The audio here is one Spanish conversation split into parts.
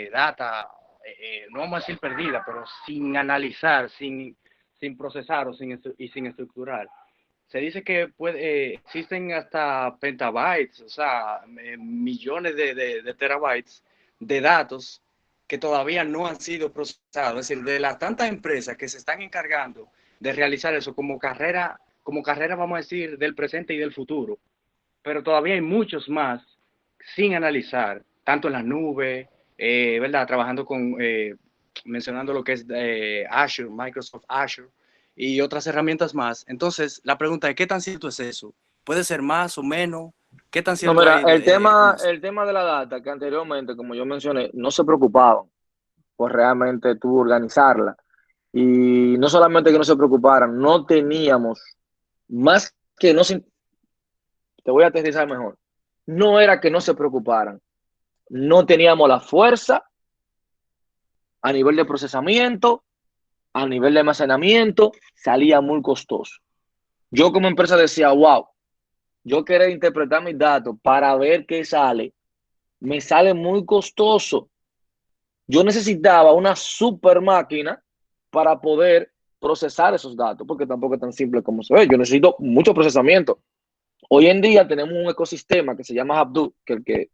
data, no vamos a decir perdida, pero sin analizar, sin procesar y sin estructurar. Se dice que existen hasta petabytes, o sea, millones de terabytes de datos que todavía no han sido procesados. Es decir, de las tantas empresas que se están encargando de realizar eso como carrera, vamos a decir, del presente y del futuro. Pero todavía hay muchos más sin analizar, tanto en la nube, ¿verdad? Trabajando mencionando lo que es Azure, Microsoft Azure y otras herramientas más. Entonces, la pregunta es, ¿qué tan cierto es eso? ¿Puede ser más o menos? ¿Qué tan No, cierto mira, hay con eso? el tema de la data, que anteriormente, como yo mencioné, no se preocupaban por realmente tú organizarla. Y no solamente que no se preocuparan, no teníamos más que no se, te voy a aterrizar mejor. No era que no se preocuparan, no teníamos la fuerza a nivel de procesamiento, a nivel de almacenamiento, salía muy costoso. Yo como empresa decía, wow, yo quería interpretar mis datos para ver qué sale, me sale muy costoso. Yo necesitaba una super máquina para poder procesar esos datos, porque tampoco es tan simple como se ve. Yo necesito mucho procesamiento. Hoy en día tenemos un ecosistema que se llama Hadoop, que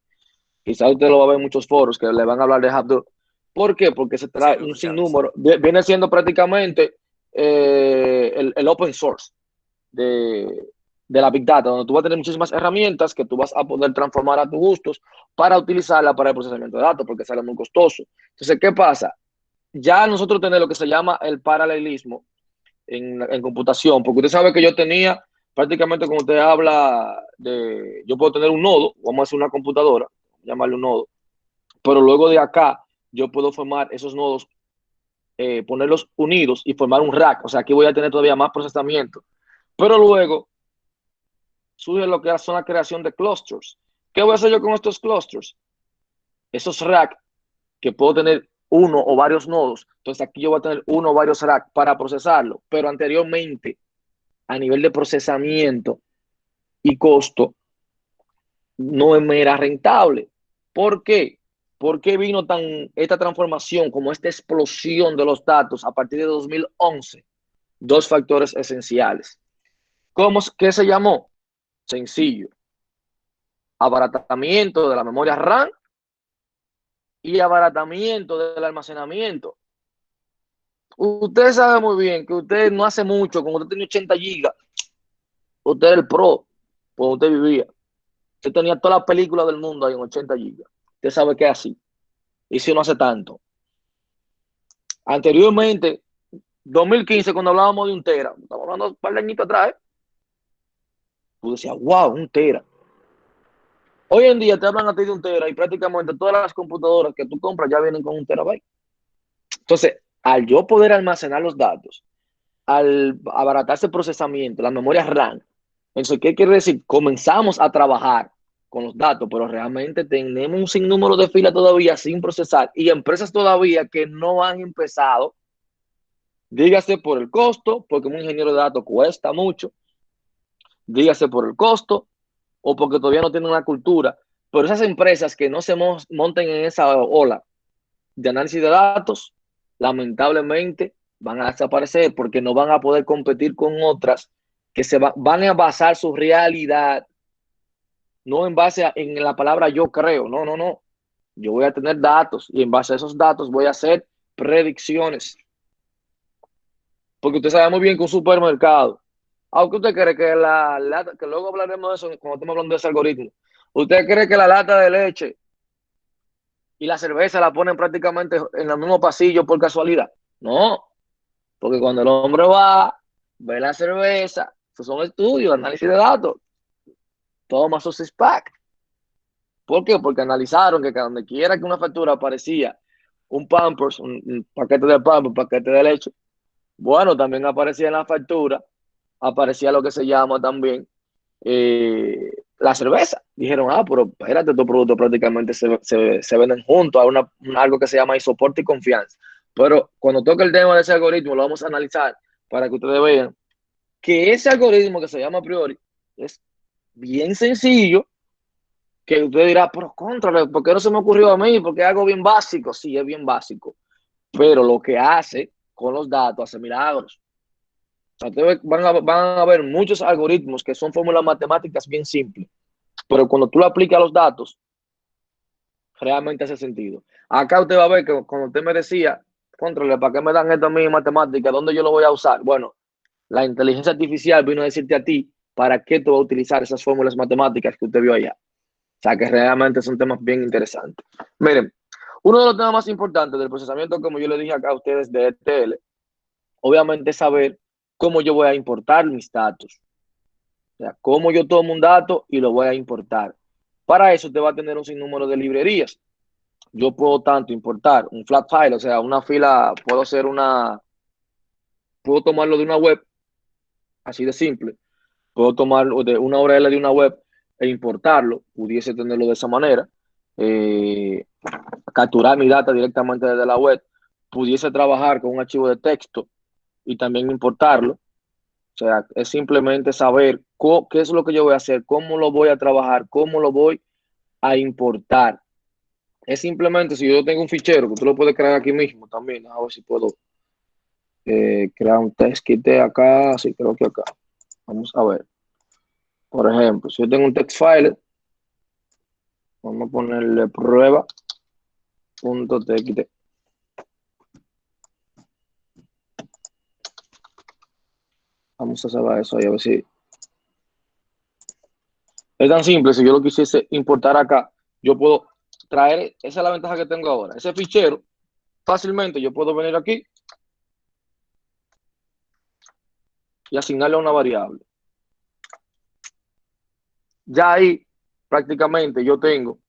quizás usted lo va a ver en muchos foros que le van a hablar de Hadoop. ¿Por qué? Porque se Sí, trae lo he un escuchado, sí. sinnúmero, viene siendo prácticamente el open source de, de la Big Data, donde tú vas a tener muchísimas herramientas que tú vas a poder transformar a tus gustos para utilizarla para el procesamiento de datos, porque sale muy costoso. Entonces, ¿qué pasa? Ya nosotros tenemos lo que se llama el paralelismo en computación, porque usted sabe que yo tenía prácticamente como usted habla de, yo puedo tener un nodo, vamos a hacer una computadora, llamarle un nodo, pero luego de acá yo puedo formar esos nodos, ponerlos unidos y formar un rack, o sea, aquí voy a tener todavía más procesamiento, pero luego surge lo que son la creación de clusters. ¿Qué voy a hacer yo con estos clusters? Esos racks que puedo tener uno o varios nodos, entonces aquí yo voy a tener uno o varios racks para procesarlo, pero anteriormente a nivel de procesamiento y costo no me era rentable. ¿Por qué? ¿Por qué vino esta transformación, como esta explosión de los datos a partir de 2011? Dos factores esenciales. ¿Qué se llamó? Sencillo. Abaratamiento de la memoria RAM y abaratamiento del almacenamiento. Usted sabe muy bien que usted no hace mucho, cuando usted tenía 80 gigas, usted era el pro, cuando usted vivía. Usted tenía todas las películas del mundo ahí en 80 gigas. Usted sabe que es así. Y si no hace tanto. Anteriormente, 2015, cuando hablábamos de un tera, estamos hablando de un par de añitos atrás, tú decías, wow, un tera. Hoy en día te hablan a ti de un tera y prácticamente todas las computadoras que tú compras ya vienen con un terabyte. Entonces, al yo poder almacenar los datos, al abaratarse el procesamiento, la memoria RAM, entonces, ¿qué quiere decir? Comenzamos a trabajar con los datos, pero realmente tenemos un sinnúmero de filas todavía sin procesar y empresas todavía que no han empezado, dígase por el costo, porque un ingeniero de datos cuesta mucho, dígase por el costo o porque todavía no tienen una cultura, pero esas empresas que no se monten en esa ola de análisis de datos, lamentablemente van a desaparecer porque no van a poder competir con otras que van a basar su realidad no en base en la palabra yo creo, no, no, no. Yo voy a tener datos y en base a esos datos voy a hacer predicciones. Porque usted sabe muy bien que un supermercado, aunque usted cree que que luego hablaremos de eso cuando estemos hablando de ese algoritmo, usted cree que la lata de leche y la cerveza la ponen prácticamente en el mismo pasillo por casualidad. No, porque cuando el hombre va, ve la cerveza, esos son estudios, análisis de datos, toma su six pack. ¿Por qué? Porque analizaron que donde quiera que una factura aparecía un Pampers, un paquete de Pampers, un paquete de leche, bueno, también aparecía en la factura, aparecía lo que se llama también la cerveza. Dijeron, pero espérate, estos productos prácticamente se venden juntos a algo que se llama soporte y confianza. Pero cuando toque el tema de ese algoritmo, lo vamos a analizar para que ustedes vean que ese algoritmo que se llama a priori es bien sencillo que usted dirá, pero contra, ¿por qué no se me ocurrió a mí? Porque es algo bien básico. Sí, es bien básico. Pero lo que hace con los datos hace milagros. O sea, ustedes van a ver muchos algoritmos que son fórmulas matemáticas bien simples. Pero cuando tú lo aplicas a los datos, realmente hace sentido. Acá usted va a ver que cuando usted me decía, controle, ¿para qué me dan esto a mí en matemáticas? ¿Dónde yo lo voy a usar? Bueno, la inteligencia artificial vino a decirte a ti para qué tú vas a utilizar esas fórmulas matemáticas que usted vio allá. O sea, que realmente son temas bien interesantes. Miren, uno de los temas más importantes del procesamiento, como yo le dije acá a ustedes de ETL, obviamente es saber cómo yo voy a importar mis datos. O sea, cómo yo tomo un dato y lo voy a importar. Para eso te va a tener un sinnúmero de librerías. Yo puedo tanto importar un flat file, o sea, una fila, puedo tomarlo de una web, así de simple. Puedo tomarlo de una URL de una web e importarlo, pudiese tenerlo de esa manera. Eh, Capturar mi data directamente desde la web, pudiese trabajar con un archivo de texto y también importarlo. O sea, es simplemente saber qué es lo que yo voy a hacer, cómo lo voy a trabajar, cómo lo voy a importar. Es simplemente, si yo tengo un fichero, que tú lo puedes crear aquí mismo también, a ver si puedo crear un test kit acá, sí, creo que acá. Vamos a ver. Por ejemplo, si yo tengo un text file, vamos a ponerle prueba.txt. Vamos a salvar eso ahí, a ver si. Es tan simple, si yo lo quisiese importar acá, yo puedo traer, esa es la ventaja que tengo ahora. Ese fichero, fácilmente yo puedo venir aquí y asignarle a una variable. Ya ahí, prácticamente, yo tengo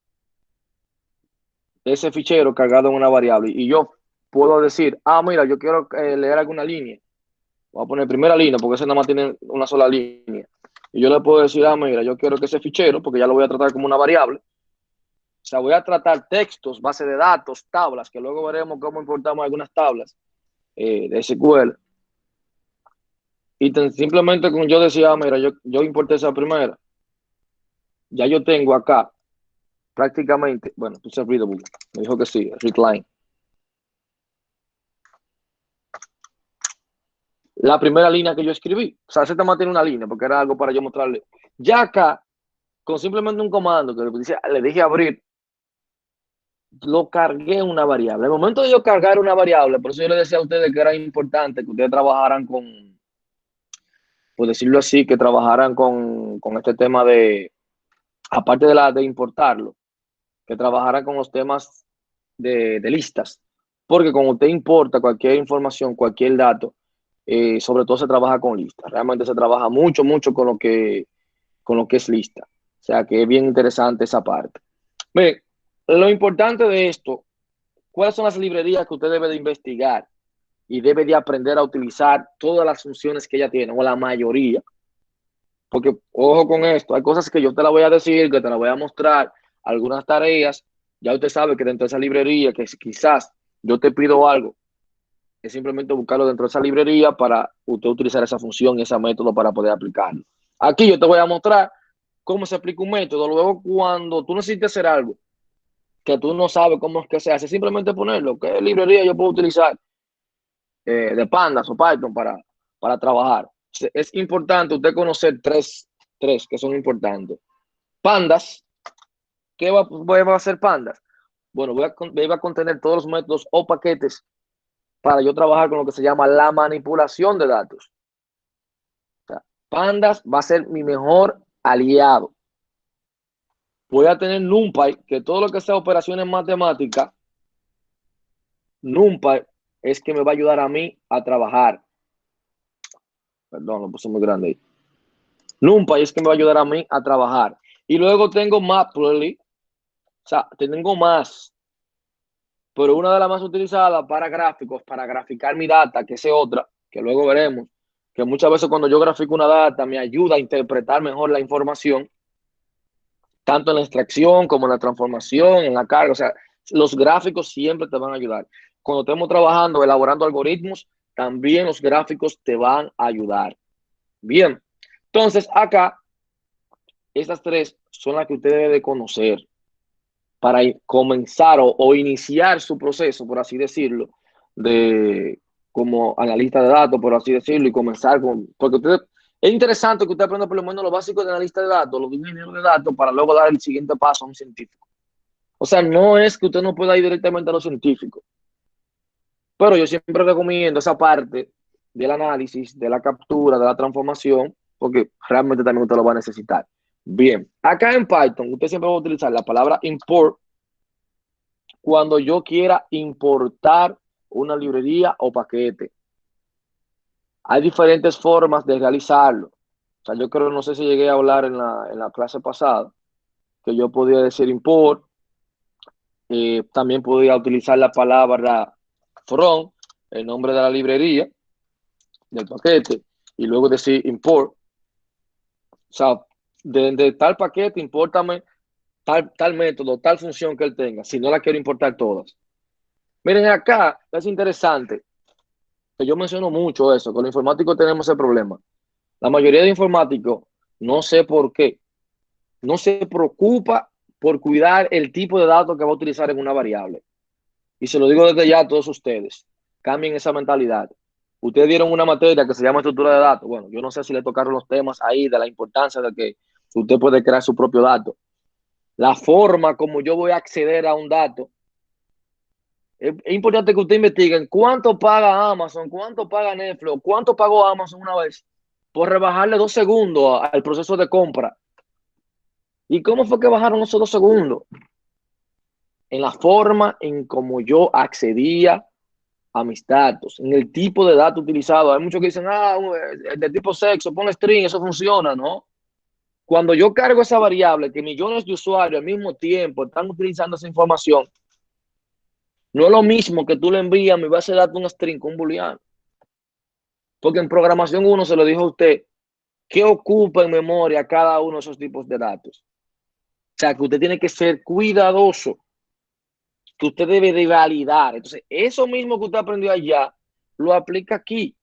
ese fichero cargado en una variable y yo puedo decir, mira, yo quiero leer alguna línea. Voy a poner primera línea porque ese nada más tiene una sola línea. Y yo le puedo decir, mira, yo quiero que ese fichero, porque ya lo voy a tratar como una variable, o sea, voy a tratar textos, base de datos, tablas, que luego veremos cómo importamos algunas tablas de SQL. Y simplemente con yo decía, mira, yo importé esa primera. Ya yo tengo acá prácticamente, bueno, puse readable, me dijo que sí, readline. La primera línea que yo escribí, o sea, ese tema tiene una línea porque era algo para yo mostrarle. Ya acá, con simplemente un comando que le dije abrir, lo cargué en una variable. En el momento de yo cargar una variable, por eso yo le decía a ustedes que era importante que ustedes trabajaran con, por decirlo así, que trabajaran con este tema de, aparte de importarlo, que trabajaran con los temas de listas. Porque cuando usted importa cualquier información, cualquier dato, sobre todo se trabaja con listas. Realmente se trabaja mucho, mucho con lo que es lista. O sea que es bien interesante esa parte. Miren, lo importante de esto, ¿cuáles son las librerías que usted debe de investigar y debe de aprender a utilizar todas las funciones que ella tiene, o la mayoría? Porque, ojo con esto, hay cosas que yo te las voy a decir, que te las voy a mostrar, algunas tareas, ya usted sabe que dentro de esa librería, que quizás yo te pido algo, es simplemente buscarlo dentro de esa librería para usted utilizar esa función y ese método para poder aplicarlo. Aquí yo te voy a mostrar cómo se aplica un método. Luego, cuando tú necesites hacer algo que tú no sabes cómo es que se hace, simplemente ponerlo. ¿Qué librería yo puedo utilizar de Pandas o Python para trabajar? Es importante usted conocer tres que son importantes. Pandas, ¿qué va a hacer Pandas? Bueno, va a contener todos los métodos o paquetes para yo trabajar con lo que se llama la manipulación de datos. O sea, Pandas va a ser mi mejor aliado. Voy a tener NumPy, que todo lo que sea operaciones matemáticas, NumPy es que me va a ayudar a mí a trabajar. Perdón, lo puse muy grande ahí. NumPy es que me va a ayudar a mí a trabajar. Y luego tengo Matplotlib, o sea, tengo más. Pero una de las más utilizadas para gráficos, para graficar mi data, que es otra, que luego veremos, que muchas veces cuando yo grafico una data me ayuda a interpretar mejor la información, tanto en la extracción como en la transformación, en la carga. O sea, los gráficos siempre te van a ayudar. Cuando estemos trabajando, elaborando algoritmos, también los gráficos te van a ayudar. Bien, entonces acá, estas tres son las que usted debe de conocer para comenzar o iniciar su proceso, por así decirlo, de como analista de datos, por así decirlo, y comenzar con, porque usted, es interesante que usted aprenda por lo menos lo básico de analista de datos, los ingenieros de datos, para luego dar el siguiente paso a un científico. O sea, no es que usted no pueda ir directamente a los científicos, pero yo siempre recomiendo esa parte del análisis, de la captura, de la transformación, porque realmente también usted lo va a necesitar. Bien, acá en Python, usted siempre va a utilizar la palabra import cuando yo quiera importar una librería o paquete. Hay diferentes formas de realizarlo. O sea, yo creo, no sé si llegué a hablar en la clase pasada, que yo podía decir import, también podía utilizar la palabra from, el nombre de la librería, del paquete, y luego decir import. O sea, de tal paquete, impórtame tal método, tal función que él tenga, si no la quiero importar todas. Miren, acá es interesante, que yo menciono mucho eso, con los informáticos tenemos ese problema. La mayoría de informáticos, no sé por qué, no se preocupa por cuidar el tipo de datos que va a utilizar en una variable. Y se lo digo desde ya a todos ustedes, cambien esa mentalidad. Ustedes dieron una materia que se llama estructura de datos. Bueno, yo no sé si le tocaron los temas ahí de la importancia de que usted puede crear su propio dato. La forma como yo voy a acceder a un dato. Es importante que usted investiguen cuánto paga Amazon, cuánto paga Netflix, cuánto pagó Amazon una vez por rebajarle 2 segundos al proceso de compra. ¿Y cómo fue que bajaron esos 2 segundos? En la forma en cómo yo accedía a mis datos, en el tipo de datos utilizado. Hay muchos que dicen, de tipo sexo, pon string, eso funciona, ¿no? Cuando yo cargo esa variable, que millones de usuarios al mismo tiempo están utilizando esa información, no es lo mismo que tú le envías a mi base de datos un string con un booleano. Porque en programación uno se lo dijo a usted, ¿qué ocupa en memoria cada uno de esos tipos de datos? O sea, que usted tiene que ser cuidadoso, que usted debe de validar. Entonces, eso mismo que usted aprendió allá, lo aplica aquí.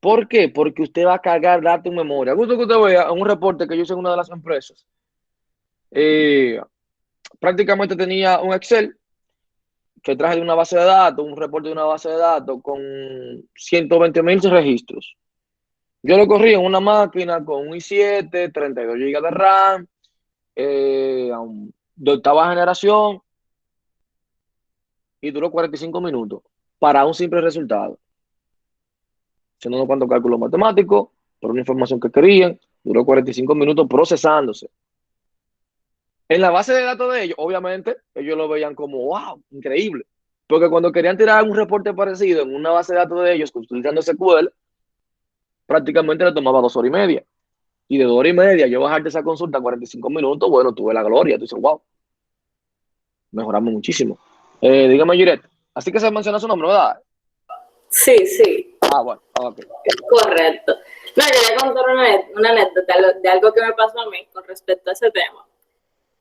¿Por qué? Porque usted va a cargar datos en memoria. Gusto que usted vea en un reporte que yo hice en una de las empresas. Prácticamente tenía un Excel que traje de una base de datos, un reporte de una base de datos con 120,000 registros. Yo lo corrí en una máquina con un i7, 32 GB de RAM, de octava generación, y duró 45 minutos para un simple resultado. Haciendo unos cuantos cálculos matemáticos, por una información que querían, duró 45 minutos procesándose. En la base de datos de ellos, obviamente, ellos lo veían como, wow, increíble. Porque cuando querían tirar un reporte parecido en una base de datos de ellos, utilizando SQL, prácticamente le tomaba 2 horas y media. Y de 2 horas y media, yo bajarte esa consulta a 45 minutos, bueno, tuve la gloria. Tú dices, wow, mejoramos muchísimo. Dígame, Juret, así que se menciona su nombre, ¿verdad? Sí, sí. Bueno, ok. Correcto. No, quería contar una anécdota de algo que me pasó a mí con respecto a ese tema.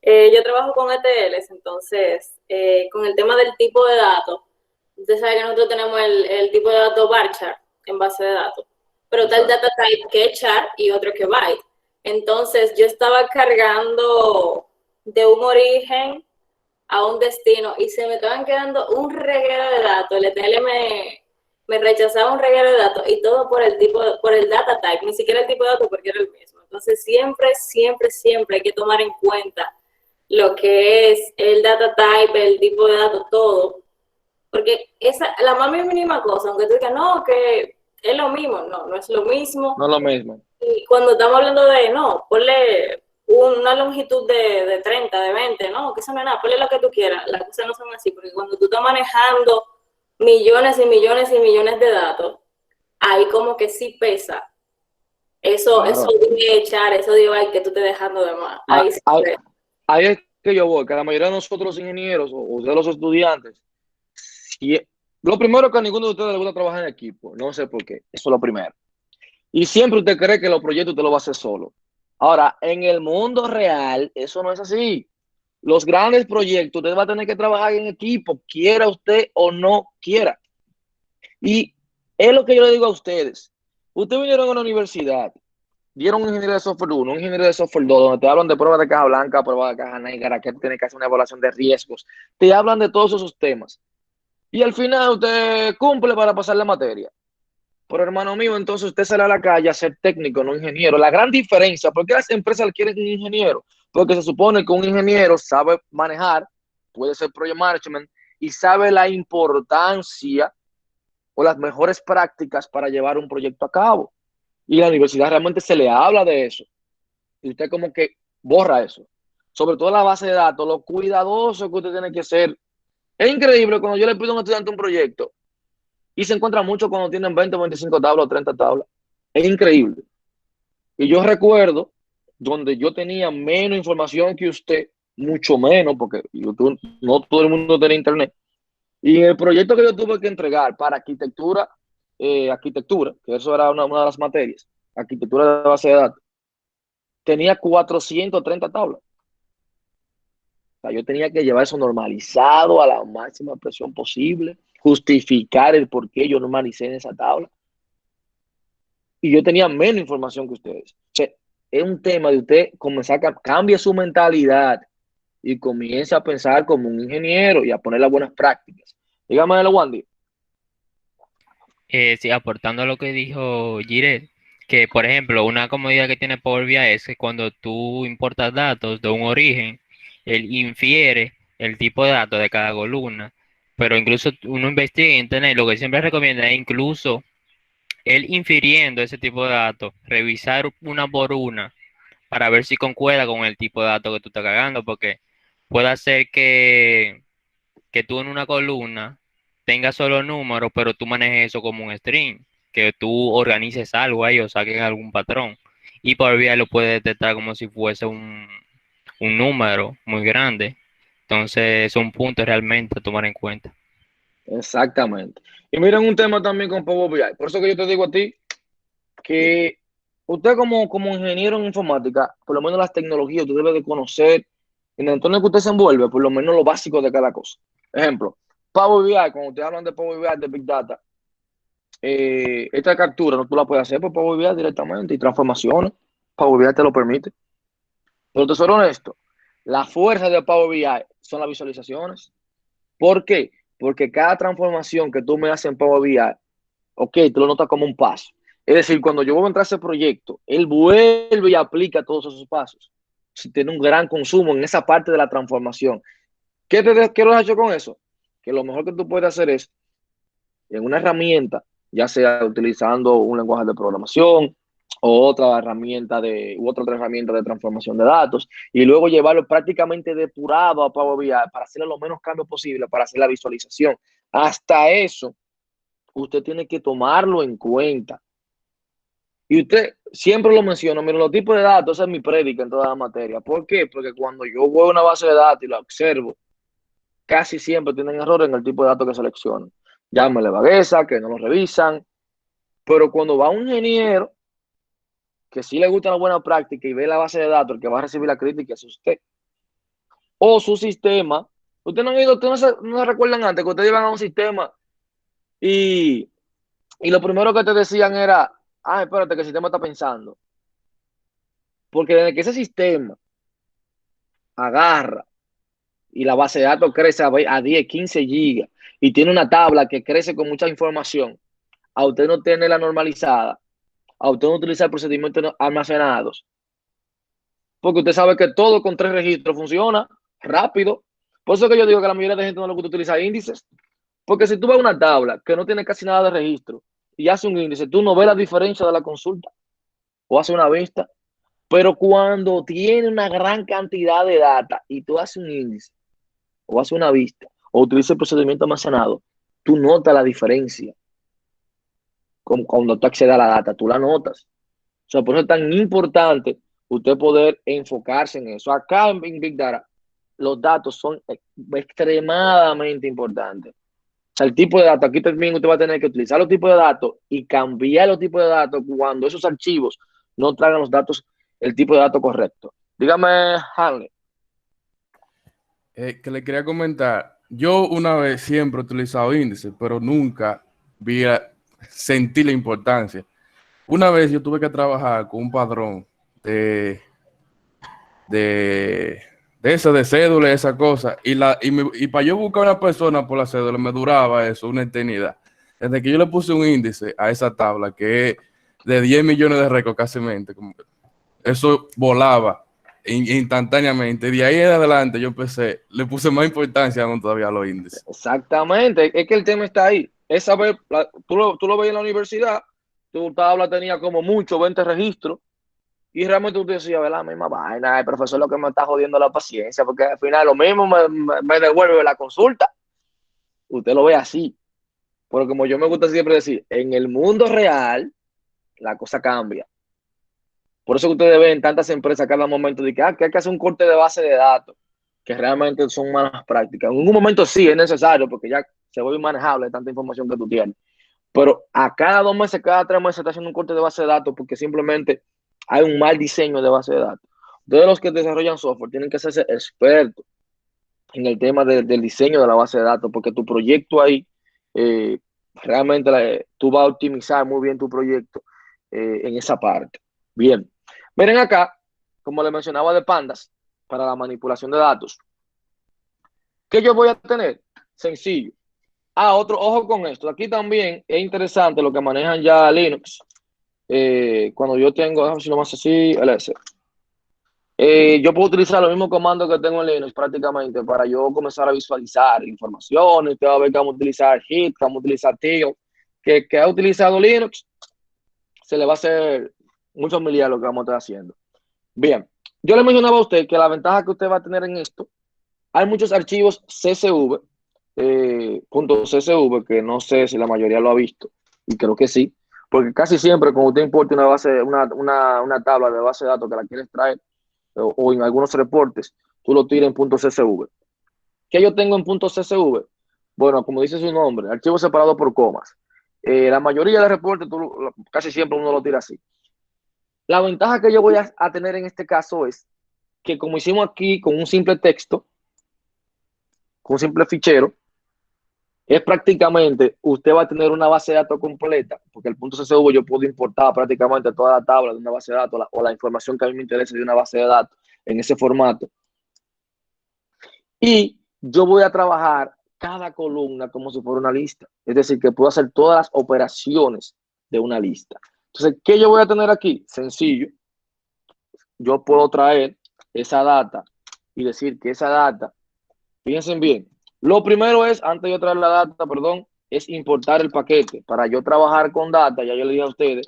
Yo trabajo con ETLs, entonces, con el tema del tipo de datos, usted sabe que nosotros tenemos el tipo de datos varchar en base de datos, pero tal data type que es char y otro que byte. Entonces, yo estaba cargando de un origen a un destino y se me estaban quedando un reguero de datos. El ETL me rechazaba un reguero de datos y todo por el data type, ni siquiera el tipo de datos porque era el mismo. Entonces, siempre hay que tomar en cuenta lo que es el data type, el tipo de datos, todo. Porque la más mínima cosa, aunque tú digas, no, que es lo mismo, no es lo mismo. No es lo mismo. Y cuando estamos hablando de, no, ponle una longitud de 30, de 20, no, que eso no es nada, ponle lo que tú quieras, las cosas no son así, porque cuando tú estás manejando millones y millones y millones de datos, ahí como que sí pesa. Eso de echar, eso de que tú estés dejando de más. Ahí sí pesa. Ahí es que yo voy, que la mayoría de nosotros los ingenieros o de los estudiantes, lo primero es que a ninguno de ustedes le gusta trabajar en equipo, no sé por qué, eso es lo primero. Y siempre usted cree que los proyectos usted lo va a hacer solo. Ahora, en el mundo real, eso no es así. Los grandes proyectos, usted va a tener que trabajar en equipo, quiera usted o no quiera. Y es lo que yo le digo a ustedes. Ustedes vinieron a una universidad dieron un ingeniero de software 1, un ingeniero de software 2, donde te hablan de pruebas de caja blanca, pruebas de caja negra, que tienes que hacer una evaluación de riesgos, te hablan de todos esos temas. Y al final usted cumple para pasar la materia. Pero hermano mío, entonces usted sale a la calle a ser técnico, no ingeniero. La gran diferencia, ¿por qué las empresas quieren un ingeniero? Porque se supone que un ingeniero sabe manejar, puede ser project management, y sabe la importancia o las mejores prácticas para llevar un proyecto a cabo. Y la universidad realmente se le habla de eso. Y usted como que borra eso. Sobre todo la base de datos, lo cuidadoso que usted tiene que ser. Es increíble cuando yo le pido a un estudiante un proyecto y se encuentra mucho cuando tienen 20, 25 tablas o 30 tablas. Es increíble. Y yo recuerdo donde yo tenía menos información que usted, mucho menos, porque YouTube, no todo el mundo tiene internet. Y el proyecto que yo tuve que entregar para arquitectura, que eso era una de las materias, arquitectura de base de datos, tenía 430 tablas. O sea, yo tenía que llevar eso normalizado a la máxima presión posible, justificar el por qué yo normalicé en esa tabla. Y yo tenía menos información que ustedes. O sea, es un tema de usted comenzar a cambie su mentalidad y comience a pensar como un ingeniero y a poner las buenas prácticas. Dígame, Wandy. Sí, aportando a lo que dijo Jiret, que por ejemplo, una comodidad que tiene Power BI es que cuando tú importas datos de un origen, él infiere el tipo de datos de cada columna, pero incluso uno investiga en internet, lo que siempre recomienda es incluso él infiriendo ese tipo de datos, revisar una por una para ver si concuerda con el tipo de datos que tú estás cagando, porque puede ser que tú en una columna tengas solo números, pero tú manejes eso como un string, que tú organices algo ahí o saques algún patrón. Y por vía lo puedes detectar como si fuese un número muy grande. Entonces, son puntos realmente a tomar en cuenta. Exactamente. Y miren un tema también con Power BI. Por eso que yo te digo a ti que usted como ingeniero en informática, por lo menos las tecnologías, usted debe de conocer en el entorno en que usted se envuelve, por lo menos lo básico de cada cosa. Ejemplo, Power BI, cuando ustedes hablan de Power BI, de Big Data, esta captura no tú la puedes hacer por Power BI directamente y transformaciones. Power BI te lo permite. Pero te soy honesto, la fuerza de Power BI son las visualizaciones. ¿Por qué? Porque cada transformación que tú me haces en Power BI, ok, tú lo notas como un paso. Es decir, cuando yo voy a entrar a ese proyecto, él vuelve y aplica todos esos pasos. Si tiene un gran consumo en esa parte de la transformación. ¿Qué te quiero dejar yo con eso? Que lo mejor que tú puedes hacer es en una herramienta, ya sea utilizando un lenguaje de programación o otra herramienta de transformación de datos, y luego llevarlo prácticamente depurado a Power BI para hacerle los menos cambios posibles para hacer la visualización. Hasta eso, usted tiene que tomarlo en cuenta. Y usted siempre lo menciona, mira, los tipos de datos, esa es mi prédica en toda la materia. ¿Por qué? Porque cuando yo voy a una base de datos y la observo, casi siempre tienen errores en el tipo de datos que seleccionan. Llámele vagueza, que no lo revisan. Pero cuando va un ingeniero que sí le gusta la buena práctica y ve la base de datos, el que va a recibir la crítica es usted. O su sistema. Ustedes no han ido, ustedes no se recuerdan antes que ustedes iban a un sistema y, y lo primero que te decían era, espérate, que el sistema está pensando. Porque desde que ese sistema agarra y la base de datos crece a 10, 15 gigas y tiene una tabla que crece con mucha información, a usted no tenerla normalizada, a usted no utilizar procedimientos almacenados, porque usted sabe que todo con 3 registros funciona rápido. Por eso que yo digo que la mayoría de gente no le gusta utilizar índices, porque si tú ves una tabla que no tiene casi nada de registro y hace un índice, tú no ves la diferencia de la consulta o hace una vista. Pero cuando tiene una gran cantidad de data y tú haces un índice o haces una vista o utilizas el procedimiento almacenado, tú notas la diferencia. Como cuando tú accedes a la data, tú la notas. O sea, por eso es tan importante usted poder enfocarse en eso. Acá en Big Data, los datos son extremadamente importantes. O sea, el tipo de datos, aquí también usted va a tener que utilizar los tipos de datos y cambiar los tipos de datos cuando esos archivos no traigan los datos, el tipo de datos correcto. Dígame, Hanley. Que le quería comentar, yo una vez siempre he utilizado índices, pero nunca sentí la importancia. una vez yo tuve que trabajar con un padrón de, de, de eso, de cédula y esa cosa, y para yo buscar a una persona por la cédula me duraba eso, una eternidad. Desde que yo le puse un índice a esa tabla, que es de 10 millones de récords casi, eso volaba instantáneamente. De ahí en adelante yo empecé, le puse más importancia aún todavía a los índices. Exactamente, es que el tema está ahí. Esa vez, tú lo veías en la universidad, tu tabla tenía como mucho 20 registros, y realmente tú decías, la misma vaina, el profesor lo que me está jodiendo la paciencia, porque al final lo mismo me devuelve la consulta. Usted lo ve así. Pero como yo me gusta siempre decir, en el mundo real, la cosa cambia. Por eso que ustedes ven tantas empresas cada momento de que hay que hacer un corte de base de datos, que realmente son malas prácticas. En un momento sí es necesario, porque ya se vuelve manejable tanta información que tú tienes. Pero a cada 2 meses, cada 3 meses está haciendo un corte de base de datos porque simplemente hay un mal diseño de base de datos. Todos los que desarrollan software tienen que hacerse expertos en el tema del diseño de la base de datos, porque tu proyecto ahí, realmente tú vas a optimizar muy bien tu proyecto en esa parte. Bien, miren acá, como les mencionaba de Pandas, para la manipulación de datos, ¿qué yo voy a tener? Sencillo. Otro, ojo con esto, aquí también es interesante lo que manejan ya Linux. Cuando yo tengo, déjame si lo más así, ls. Yo puedo utilizar los mismos comandos que tengo en Linux prácticamente para yo comenzar a visualizar informaciones. Usted va a ver que vamos a utilizar HIT, que vamos a utilizar TIL, que ha utilizado Linux, se le va a hacer mucho familiar lo que vamos a estar haciendo. Bien, yo le mencionaba a usted que la ventaja que usted va a tener en esto, hay muchos archivos CSV, .csv, que no sé si la mayoría lo ha visto, y creo que sí, porque casi siempre cuando usted importa una tabla de base de datos que la quiere extraer, o en algunos reportes, tú lo tiras en .csv. ¿Qué yo tengo en .csv? Bueno, como dice su nombre, archivo separado por comas. La mayoría de reportes, casi siempre uno lo tira así. La ventaja que yo voy a tener en este caso es que como hicimos aquí con un simple texto, con un simple fichero, es prácticamente, usted va a tener una base de datos completa, porque el .csv yo puedo importar prácticamente toda la tabla de una base de datos o la información que a mí me interesa de una base de datos en ese formato. Y yo voy a trabajar cada columna como si fuera una lista. Es decir, que puedo hacer todas las operaciones de una lista. Entonces, ¿qué yo voy a tener aquí? Sencillo. Yo puedo traer esa data y decir que esa data, fíjense bien, lo primero es, antes de yo traer la data, perdón, es importar el paquete. Para yo trabajar con data, ya yo le dije a ustedes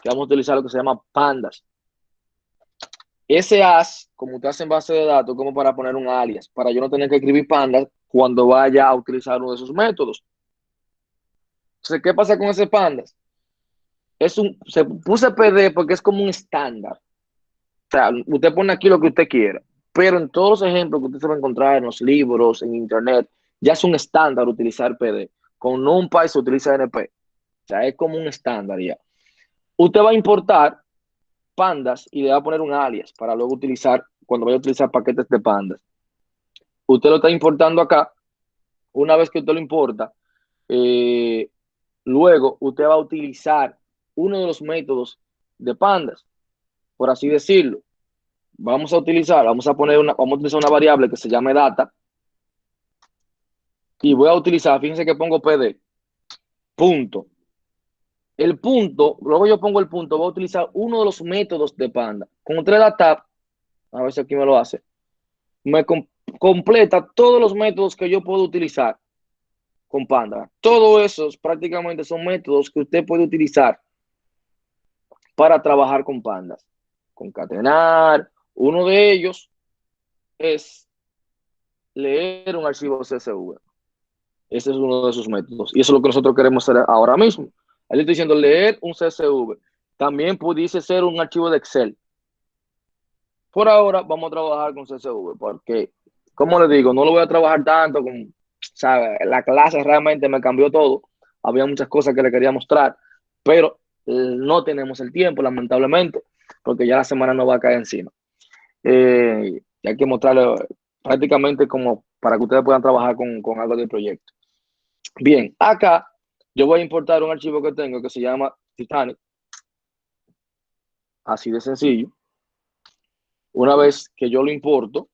que vamos a utilizar lo que se llama pandas. Ese as, como usted hace en base de datos, como para poner un alias, para yo no tener que escribir pandas cuando vaya a utilizar uno de esos métodos. Entonces, ¿qué pasa con ese pandas? Se puse PD porque es como un estándar. O sea, usted pone aquí lo que usted quiera, pero en todos los ejemplos que usted se va a encontrar en los libros, en internet, ya es un estándar utilizar PD. Con NumPy se utiliza NP. O sea, es como un estándar ya. Usted va a importar pandas y le va a poner un alias para luego utilizar, cuando vaya a utilizar paquetes de pandas. Usted lo está importando acá. Una vez que usted lo importa, luego usted va a utilizar uno de los métodos de pandas, por así decirlo. Vamos a utilizar una variable que se llame data y voy a utilizar, fíjense que pongo PD, punto. El punto, luego yo pongo el punto, voy a utilizar uno de los métodos de panda. Con usted la tab, a ver si aquí me lo hace, me completa todos los métodos que yo puedo utilizar con panda. Todos esos prácticamente son métodos que usted puede utilizar para trabajar con pandas. Concatenar, uno de ellos es leer un archivo CSV. Ese es uno de sus métodos. Y eso es lo que nosotros queremos hacer ahora mismo. Ahí estoy diciendo leer un CSV. También pudiese ser un archivo de Excel. Por ahora vamos a trabajar con CSV porque, como les digo, no lo voy a trabajar tanto con, ¿sabe? La clase realmente me cambió todo. Había muchas cosas que le quería mostrar, pero no tenemos el tiempo, lamentablemente, porque ya la semana no va a caer encima. Y hay que mostrarle prácticamente como para que ustedes puedan trabajar con algo del proyecto. Bien, acá yo voy a importar un archivo que tengo que se llama Titanic. Así de sencillo. Una vez que yo lo importo,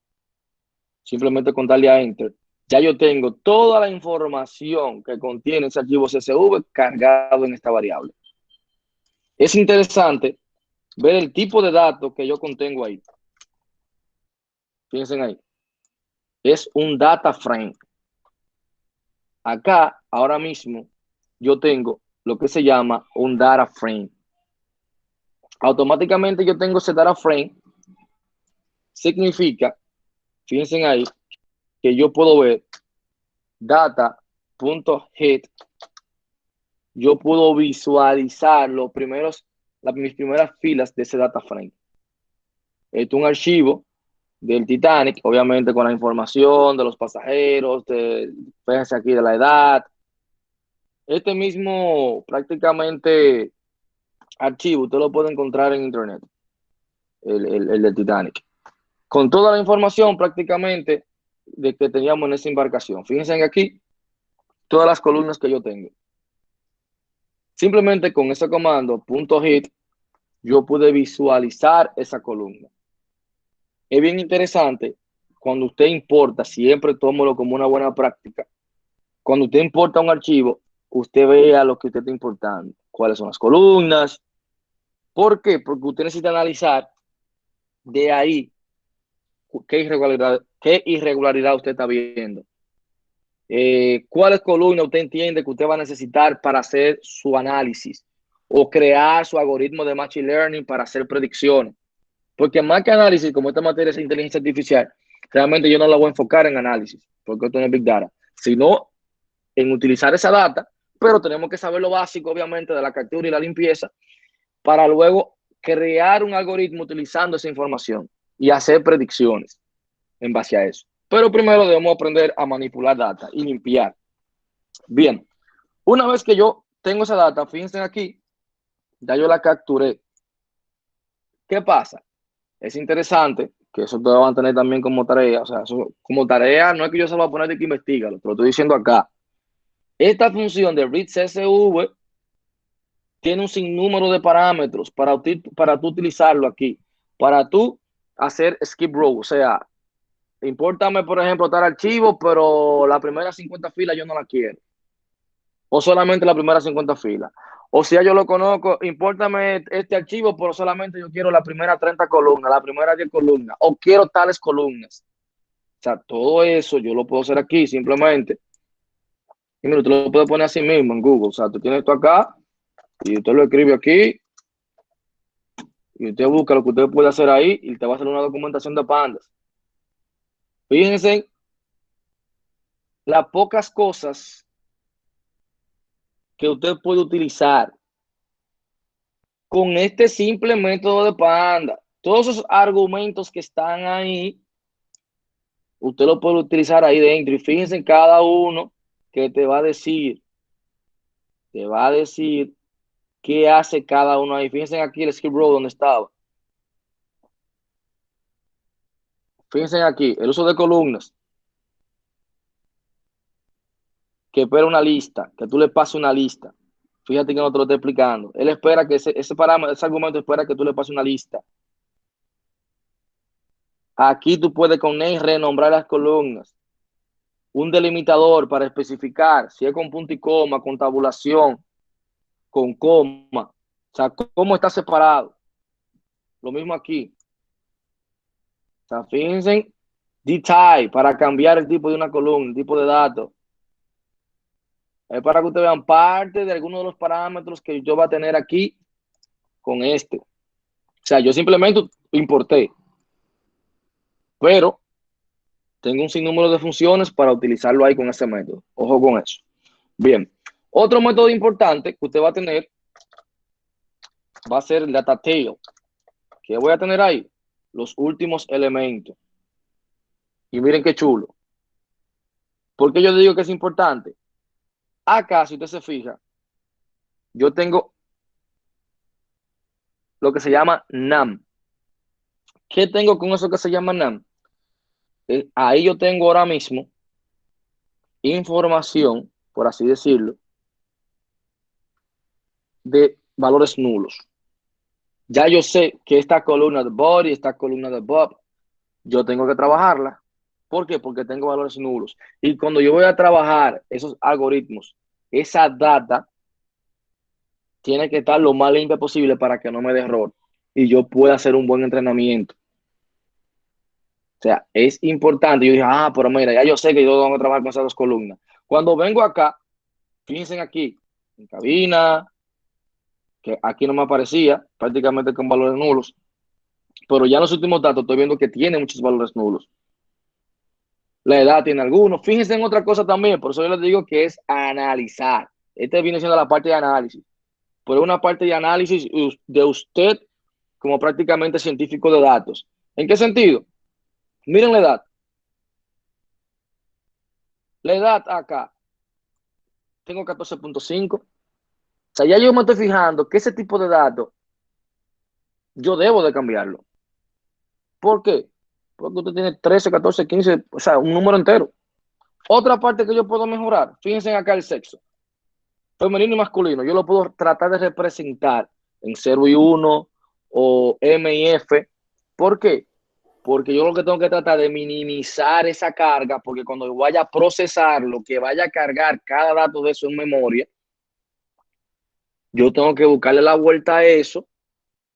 simplemente con darle a Enter, ya yo tengo toda la información que contiene ese archivo CSV cargado en esta variable. Es interesante ver el tipo de datos que yo contengo ahí. Fíjense ahí. Es un data frame. Acá, ahora mismo, yo tengo lo que se llama un data frame. Automáticamente yo tengo ese data frame. Significa, fíjense ahí, que yo puedo ver data.head. Yo puedo visualizar mis primeras filas de ese data frame. Esto es un archivo del Titanic, obviamente con la información de los pasajeros, fíjense aquí de la edad. Este mismo prácticamente archivo usted lo puede encontrar en internet, el del Titanic, con toda la información prácticamente de que teníamos en esa embarcación. Fíjense aquí todas las columnas que yo tengo. Simplemente con ese comando .hit yo pude visualizar esa columna. Es bien interesante cuando usted importa, siempre tómelo como una buena práctica. Cuando usted importa un archivo, usted vea lo que usted está importando, cuáles son las columnas. ¿Por qué? Porque usted necesita analizar de ahí qué irregularidad usted está viendo. ¿Cuáles columnas usted entiende que usted va a necesitar para hacer su análisis o crear su algoritmo de machine learning para hacer predicciones? Porque más que análisis, como esta materia es inteligencia artificial, realmente yo no la voy a enfocar en análisis, porque esto no es Big Data, sino en utilizar esa data, pero tenemos que saber lo básico, obviamente, de la captura y la limpieza, para luego crear un algoritmo utilizando esa información y hacer predicciones en base a eso. Pero primero debemos aprender a manipular data y limpiar. Bien, una vez que yo tengo esa data, fíjense aquí, ya yo la capturé. ¿Qué pasa? Es interesante que eso te lo van a tener también como tarea. O sea, eso, como tarea no es que yo se lo voy a poner de que investigalo, te lo estoy diciendo acá. Esta función de read CSV tiene un sinnúmero de parámetros para tú utilizarlo aquí, para tú hacer skip row. O sea, impórtame, por ejemplo, tal archivo, pero la primera 50 filas yo no la quiero. O solamente la primera 50 filas. O si ya yo lo conozco, impórtame este archivo, pero solamente yo quiero la primera 30 columnas, la primera 10 columnas, o quiero tales columnas. O sea, todo eso yo lo puedo hacer aquí simplemente. Y mira, tú lo puedes poner así mismo en Google. O sea, tú tienes esto acá y usted lo escribe aquí y usted busca lo que usted puede hacer ahí y te va a hacer una documentación de pandas. Fíjense las pocas cosas que usted puede utilizar con este simple método de panda. Todos esos argumentos que están ahí, usted lo puede utilizar ahí dentro. Y fíjense en cada uno que te va a decir qué hace cada uno ahí. Fíjense aquí el skip row donde estaba. Fíjense aquí, el uso de columnas. Que espera una lista, que tú le pases una lista. Fíjate que no te lo estoy explicando. Él espera que ese parámetro, ese argumento espera que tú le pases una lista. Aquí tú puedes con name renombrar las columnas. Un delimitador para especificar si es con punto y coma, con tabulación, con coma. O sea, cómo está separado. Lo mismo aquí. O sea, fíjense, detail para cambiar el tipo de una columna, el tipo de datos. Es para que ustedes vean parte de algunos de los parámetros que yo voy a tener aquí con este. O sea, yo simplemente importé, pero tengo un sinnúmero de funciones para utilizarlo ahí con ese método. Ojo con eso. Bien, otro método importante que usted va a tener va a ser el data tail. ¿Qué voy a tener ahí? Los últimos elementos. Y miren qué chulo. ¿Por qué yo digo que es importante? Acá, si usted se fija, yo tengo lo que se llama NAM. ¿Qué tengo con eso que se llama NAM? Ahí yo tengo ahora mismo información, por así decirlo, de valores nulos. Ya yo sé que esta columna de body, esta columna de bob, yo tengo que trabajarla. ¿Por qué? Porque tengo valores nulos. Y cuando yo voy a trabajar esos algoritmos, esa data tiene que estar lo más limpia posible para que no me dé error y yo pueda hacer un buen entrenamiento. O sea, es importante. Yo dije, pero mira, ya yo sé que yo tengo que trabajar con esas dos columnas. Cuando vengo acá, fíjense aquí, en cabina, que aquí no me aparecía, prácticamente con valores nulos, pero ya en los últimos datos estoy viendo que tiene muchos valores nulos. La edad tiene algunos. Fíjense en otra cosa también, por eso yo les digo que es analizar. Este viene siendo la parte de análisis, pero una parte de análisis de usted como prácticamente científico de datos. ¿En qué sentido? Miren la edad. La edad acá, tengo 14.5. O sea, ya yo me estoy fijando que ese tipo de datos yo debo de cambiarlo. ¿Por qué? Porque usted tiene 13, 14, 15, o sea, un número entero. Otra parte que yo puedo mejorar, fíjense acá el sexo, femenino y masculino, yo lo puedo tratar de representar en 0 y 1 o M y F. ¿Por qué? Porque yo lo que tengo que tratar de minimizar esa carga, porque cuando yo vaya a procesarlo, que vaya a cargar cada dato de eso en memoria, yo tengo que buscarle la vuelta a eso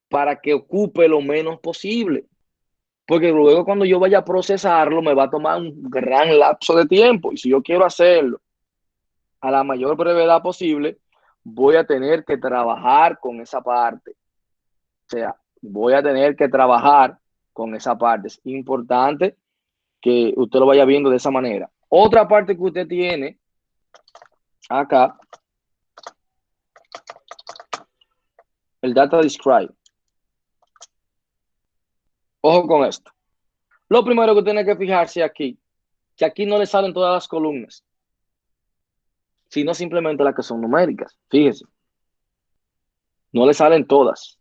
para que ocupe lo menos posible. Porque luego cuando yo vaya a procesarlo, me va a tomar un gran lapso de tiempo. Y si yo quiero hacerlo a la mayor brevedad posible, voy a tener que trabajar con esa parte. O sea, voy a tener que trabajar con esa parte. Es importante que usted lo vaya viendo de esa manera. Otra parte que usted tiene acá, el data describe. Ojo con esto. Lo primero que tiene que fijarse aquí, que aquí no le salen todas las columnas, sino simplemente las que son numéricas. Fíjese, no le salen todas.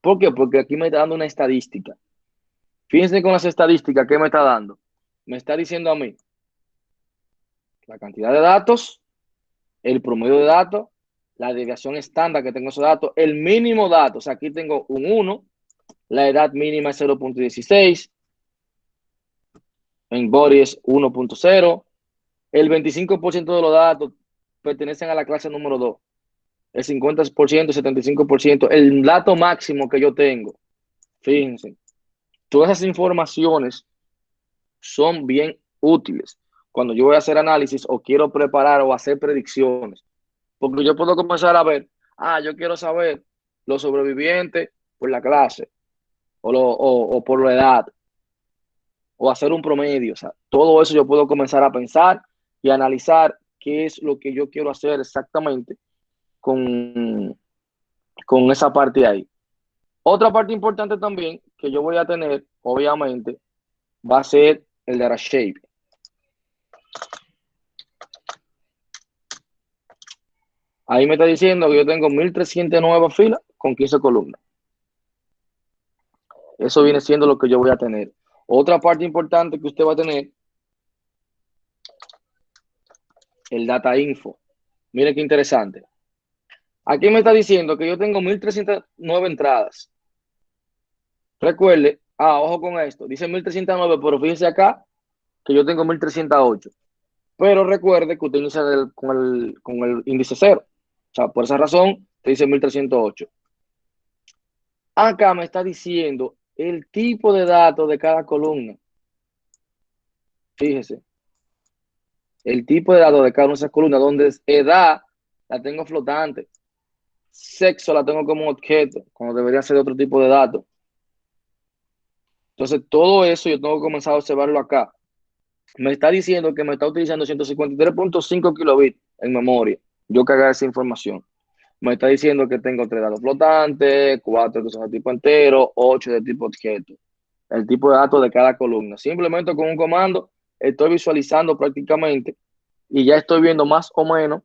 ¿Por qué? Porque aquí me está dando una estadística. Fíjense con las estadísticas que me está dando. Me está diciendo a mí la cantidad de datos, el promedio de datos, la desviación estándar que tengo esos datos, el mínimo dato. O sea, aquí tengo un 1, la edad mínima es 0.16, en body es 1.0, el 25% de los datos pertenecen a la clase número 2, el 50%, el 75%, el dato máximo que yo tengo. Fíjense, todas esas informaciones son bien útiles cuando yo voy a hacer análisis o quiero preparar o hacer predicciones. Porque yo puedo comenzar a ver, yo quiero saber los sobrevivientes por la clase o por la edad o hacer un promedio. O sea, todo eso yo puedo comenzar a pensar y analizar qué es lo que yo quiero hacer exactamente con, con esa parte ahí. Otra parte importante también que yo voy a tener, obviamente, va a ser el data shape. Ahí me está diciendo que yo tengo 1309 filas con 15 columnas. Eso viene siendo lo que yo voy a tener. Otra parte importante que usted va a tener, el data info. Mire qué interesante. Aquí me está diciendo que yo tengo 1309 entradas. Recuerde, ojo con esto, dice 1309, pero fíjese acá que yo tengo 1308. Pero recuerde que usted inicia con el índice 0. O sea, por esa razón, te dice 1308. Acá me está diciendo el tipo de datos de cada columna. Fíjese. El tipo de datos de cada una de esas columnas, donde es edad la tengo flotante, sexo la tengo como objeto, cuando debería ser otro tipo de datos. Entonces, todo eso yo tengo que comenzar a observarlo acá. Me está diciendo que me está utilizando 153.5 kilobits en memoria. Yo cargar esa información. Me está diciendo que tengo 3 datos flotantes, 4 que son de tipo entero, 8 de tipo objeto. El tipo de datos de cada columna. Simplemente con un comando estoy visualizando prácticamente y ya estoy viendo más o menos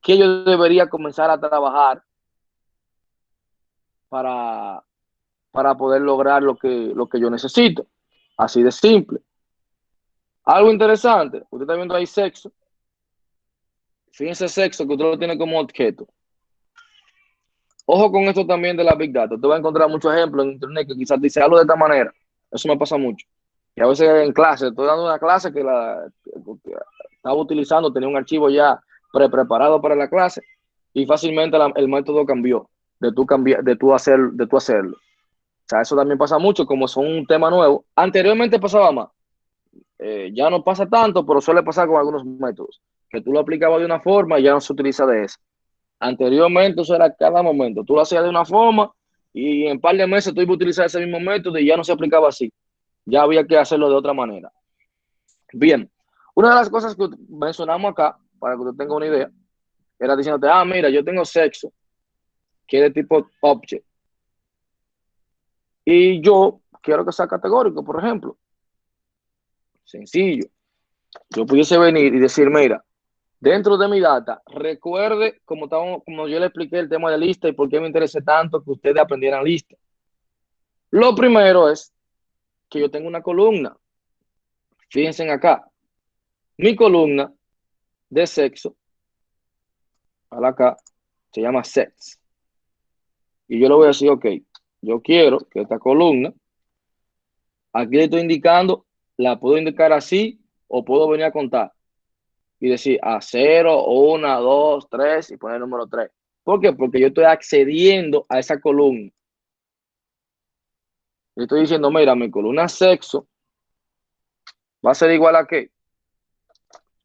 que yo debería comenzar a trabajar para poder lograr lo que yo necesito. Así de simple. Algo interesante, usted está viendo ahí sexo. Fíjense sexo que usted lo tiene como objeto. Ojo con esto también de la Big Data. Te vas a encontrar muchos ejemplos en internet que quizás dice algo de esta manera. Eso me pasa mucho. Y a veces en clase, estoy dando una clase que estaba utilizando, tenía un archivo ya preparado para la clase y fácilmente el método cambió de tú hacerlo. O sea, eso también pasa mucho, como son un tema nuevo. Anteriormente pasaba más. Ya no pasa tanto, pero suele pasar con algunos métodos, que tú lo aplicabas de una forma y ya no se utiliza de esa. Anteriormente eso era cada momento. Tú lo hacías de una forma y en un par de meses tú ibas a utilizar ese mismo método y ya no se aplicaba así. Ya había que hacerlo de otra manera. Bien, una de las cosas que mencionamos acá, para que usted tenga una idea, era diciéndote, mira, yo tengo sexo, que es de tipo object, y yo quiero que sea categórico, por ejemplo. Sencillo. Yo pudiese venir y decir, mira, dentro de mi data, recuerde, como yo le expliqué el tema de lista y por qué me interesa tanto que ustedes aprendieran lista. Lo primero es que yo tengo una columna. Fíjense acá. Mi columna de sexo, acá, se llama sex. Y yo le voy a decir, ok, yo quiero que esta columna, aquí le estoy indicando, la puedo indicar así o puedo venir a contar y decir a 0, 1, 2, 3 y poner el número 3. ¿Por qué? Porque yo estoy accediendo a esa columna. Yo estoy diciendo, mira, mi columna sexo va a ser igual a qué.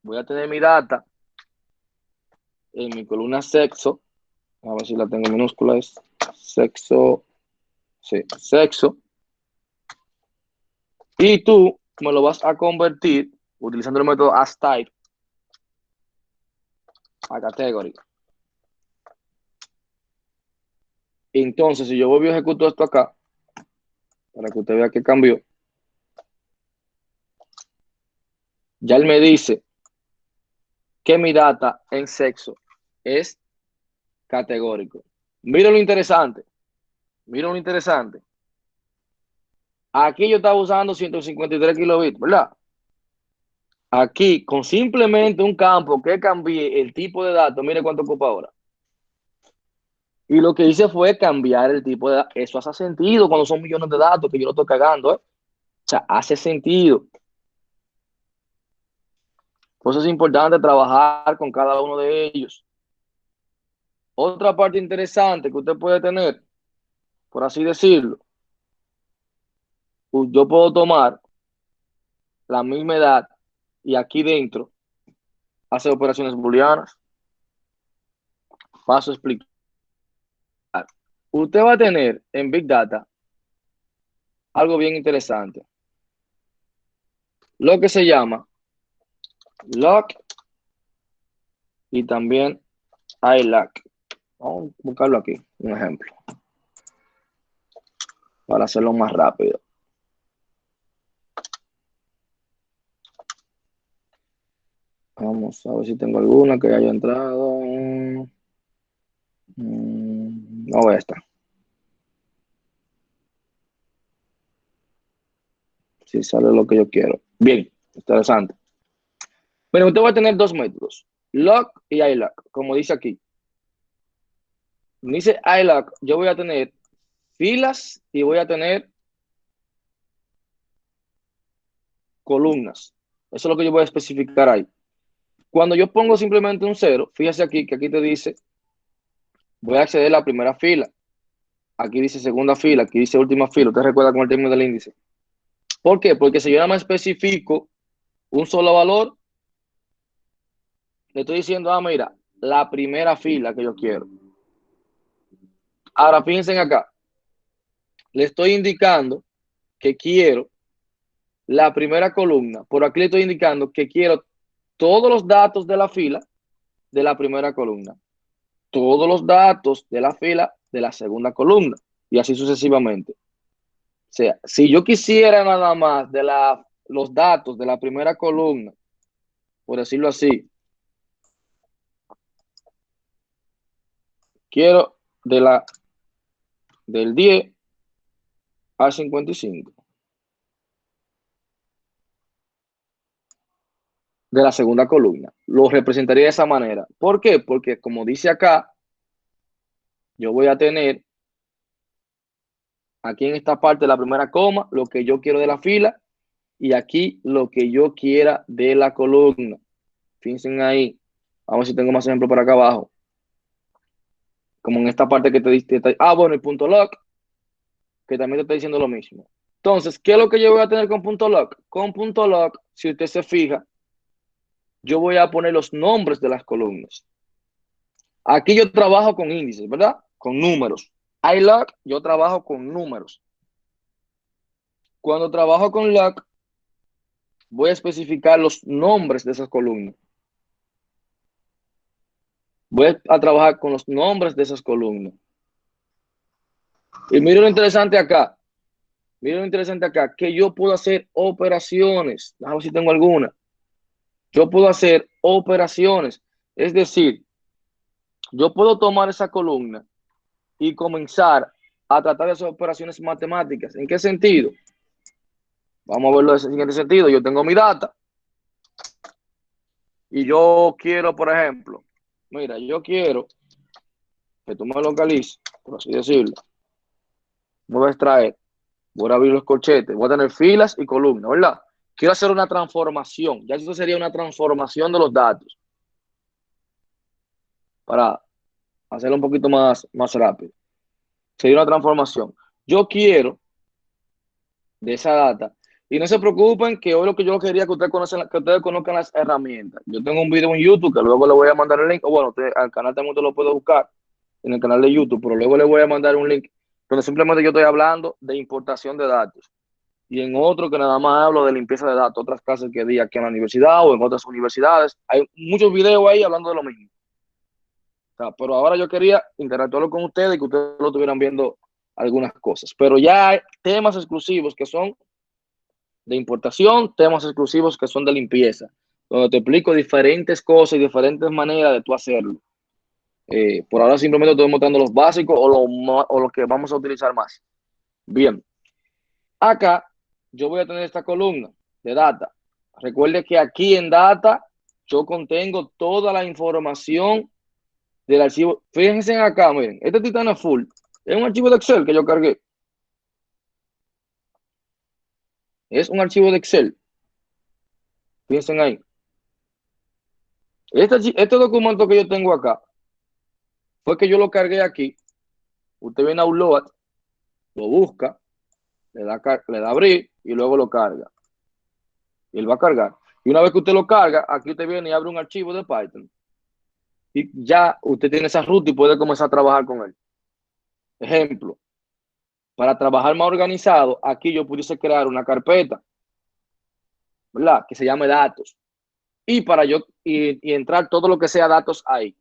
Voy a tener mi data en mi columna sexo. A ver si la tengo en minúsculas. Sexo. Sí, sexo. Y tú me lo vas a convertir utilizando el método asType a category. Entonces, si yo voy a ejecutar esto acá, para que usted vea que cambió, ya él me dice que mi data en sexo es categórico. Mira lo interesante. Mira lo interesante. Aquí yo estaba usando 153 kilobits, ¿verdad? Aquí, con simplemente un campo que cambié el tipo de datos, mire cuánto ocupa ahora. Y lo que hice fue cambiar el tipo de datos. Eso hace sentido cuando son millones de datos que yo lo estoy cagando, ¿eh? O sea, hace sentido. Por eso es importante trabajar con cada uno de ellos. Otra parte interesante que usted puede tener, por así decirlo, yo puedo tomar la misma edad y aquí dentro hacer operaciones booleanas. Paso a explicar. Usted va a tener en Big Data algo bien interesante. Lo que se llama lock y también iLock. Vamos a buscarlo aquí, un ejemplo, para hacerlo más rápido. Vamos a ver si tengo alguna que haya entrado. No, esta. Si sale lo que yo quiero. Bien, interesante. Bueno, usted va a tener dos métodos, lock y iLock, como dice aquí. Dice iLock, yo voy a tener filas y voy a tener columnas. Eso es lo que yo voy a especificar ahí. Cuando yo pongo simplemente un 0, fíjese aquí que aquí te dice, voy a acceder a la primera fila. Aquí dice segunda fila, aquí dice última fila. Usted recuerda con el término del índice. ¿Por qué? Porque si yo nada más especifico un solo valor, le estoy diciendo, mira, la primera fila que yo quiero. Ahora fíjense acá. Le estoy indicando que quiero la primera columna. Por aquí le estoy indicando que quiero todos los datos de la fila de la primera columna. Todos los datos de la fila de la segunda columna. Y así sucesivamente. O sea, si yo quisiera nada más de los datos de la primera columna, por decirlo así, quiero del 10 al 55 de la segunda columna. Lo representaría de esa manera. ¿Por qué? Porque como dice acá, yo voy a tener aquí en esta parte de la primera coma lo que yo quiero de la fila y aquí lo que yo quiera de la columna. Fíjense ahí. Vamos a ver si tengo más ejemplos por acá abajo. Como en esta parte que te diste. Bueno, el punto lock, que también te está diciendo lo mismo. Entonces, ¿qué es lo que yo voy a tener con punto lock? Con punto lock, si usted se fija, yo voy a poner los nombres de las columnas. Aquí yo trabajo con índices, ¿verdad? Con números. iLock, yo trabajo con números. Cuando trabajo con lock, voy a especificar los nombres de esas columnas. Voy a trabajar con los nombres de esas columnas. Y miren lo interesante acá. Miren lo interesante acá, que yo puedo hacer operaciones. Déjame ver si tengo alguna. Yo puedo hacer operaciones. Es decir, yo puedo tomar esa columna y comenzar a tratar de hacer operaciones matemáticas. ¿En qué sentido? Vamos a verlo en el siguiente sentido. Yo tengo mi data y yo quiero, por ejemplo, mira, yo quiero que tú me localices, por así decirlo. Voy a extraer, voy a abrir los corchetes, voy a tener filas y columnas, ¿verdad? Quiero hacer una transformación. Ya eso sería una transformación de los datos. Para hacerlo un poquito más rápido. Sería una transformación. Yo quiero de esa data. Y no se preocupen que hoy lo que yo quería que ustedes conozcan las herramientas. Yo tengo un video en YouTube que luego le voy a mandar el link. O bueno, al canal también te lo puedo buscar en el canal de YouTube, pero luego le voy a mandar un link donde simplemente yo estoy hablando de importación de datos. Y en otro que nada más hablo de limpieza de datos, otras clases que di aquí en la universidad o en otras universidades. Hay muchos videos ahí hablando de lo mismo. O sea, pero ahora yo quería interactuarlo con ustedes y que ustedes lo estuvieran viendo algunas cosas. Pero ya hay temas exclusivos que son de importación, temas exclusivos que son de limpieza, donde te explico diferentes cosas y diferentes maneras de tú hacerlo. Por ahora simplemente estoy mostrando los básicos o los que vamos a utilizar más. Bien, acá yo voy a tener esta columna de data. Recuerde que aquí en data yo contengo toda la información del archivo. Fíjense acá, miren, este Titano Full es un archivo de Excel que yo cargué. Es un archivo de Excel. Fíjense ahí. Este documento que yo tengo acá fue que yo lo cargué aquí. Usted viene a Upload, lo busca, le da abrir y luego lo carga. Y él va a cargar. Y una vez que usted lo carga, aquí usted viene y abre un archivo de Python. Y ya usted tiene esa ruta y puede comenzar a trabajar con él. Ejemplo, para trabajar más organizado, aquí yo pudiese crear una carpeta, ¿verdad? Que se llame datos. Y para yo y entrar todo lo que sea datos ahí.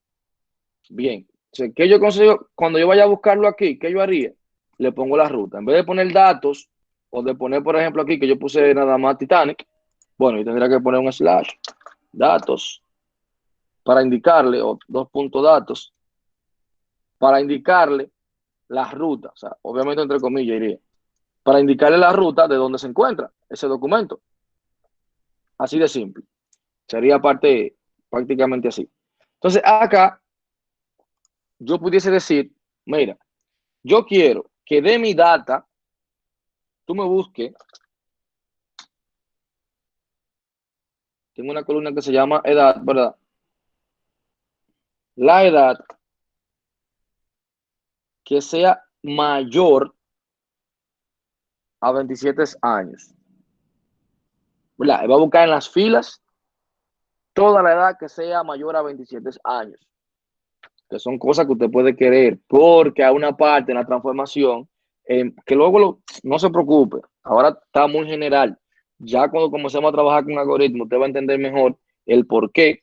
Bien. Entonces, ¿qué yo consigo? Cuando yo vaya a buscarlo aquí, ¿qué yo haría? Le pongo la ruta. En vez de poner datos, o de poner, por ejemplo, aquí, que yo puse nada más Titanic, bueno, yo tendría que poner un slash, datos, para indicarle, o dos puntos datos, para indicarle la ruta. O sea, obviamente entre comillas iría. Para indicarle la ruta de donde se encuentra ese documento. Así de simple. Sería prácticamente así. Entonces, acá, yo pudiese decir, mira, yo quiero que de mi data, tú me busques. Tengo una columna que se llama edad, ¿verdad? La edad que sea mayor a 27 años. ¿Verdad? Va a buscar en las filas toda la edad que sea mayor a 27 años. Que son cosas que usted puede querer, porque hay una parte en la transformación que luego no se preocupe. Ahora está muy general. Ya cuando comencemos a trabajar con un algoritmo, usted va a entender mejor el por qué.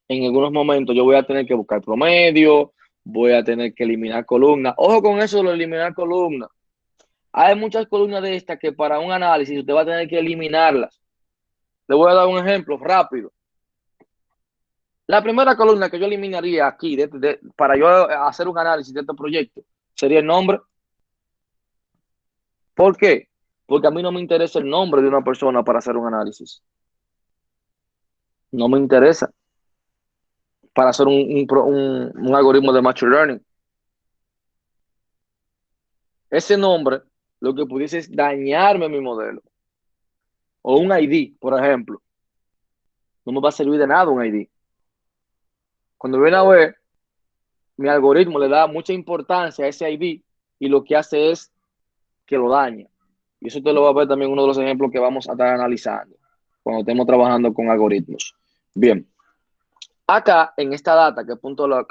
En algunos momentos yo voy a tener que buscar promedio, voy a tener que eliminar columnas. Ojo con eso de lo de eliminar columnas. Hay muchas columnas de estas que para un análisis usted va a tener que eliminarlas. Le voy a dar un ejemplo rápido. La primera columna que yo eliminaría aquí para yo hacer un análisis de este proyecto sería el nombre. ¿Por qué? Porque a mí no me interesa el nombre de una persona para hacer un análisis. No me interesa para hacer un algoritmo de machine learning. ese nombre lo que pudiese es dañarme mi modelo. O un ID, por ejemplo. No me va a servir de nada un ID. Cuando viene a ver, mi algoritmo le da mucha importancia a ese ID y lo que hace es que lo daña. Y eso te lo va a ver también uno de los ejemplos que vamos a estar analizando cuando estemos trabajando con algoritmos. Bien, acá en esta data, que es .log,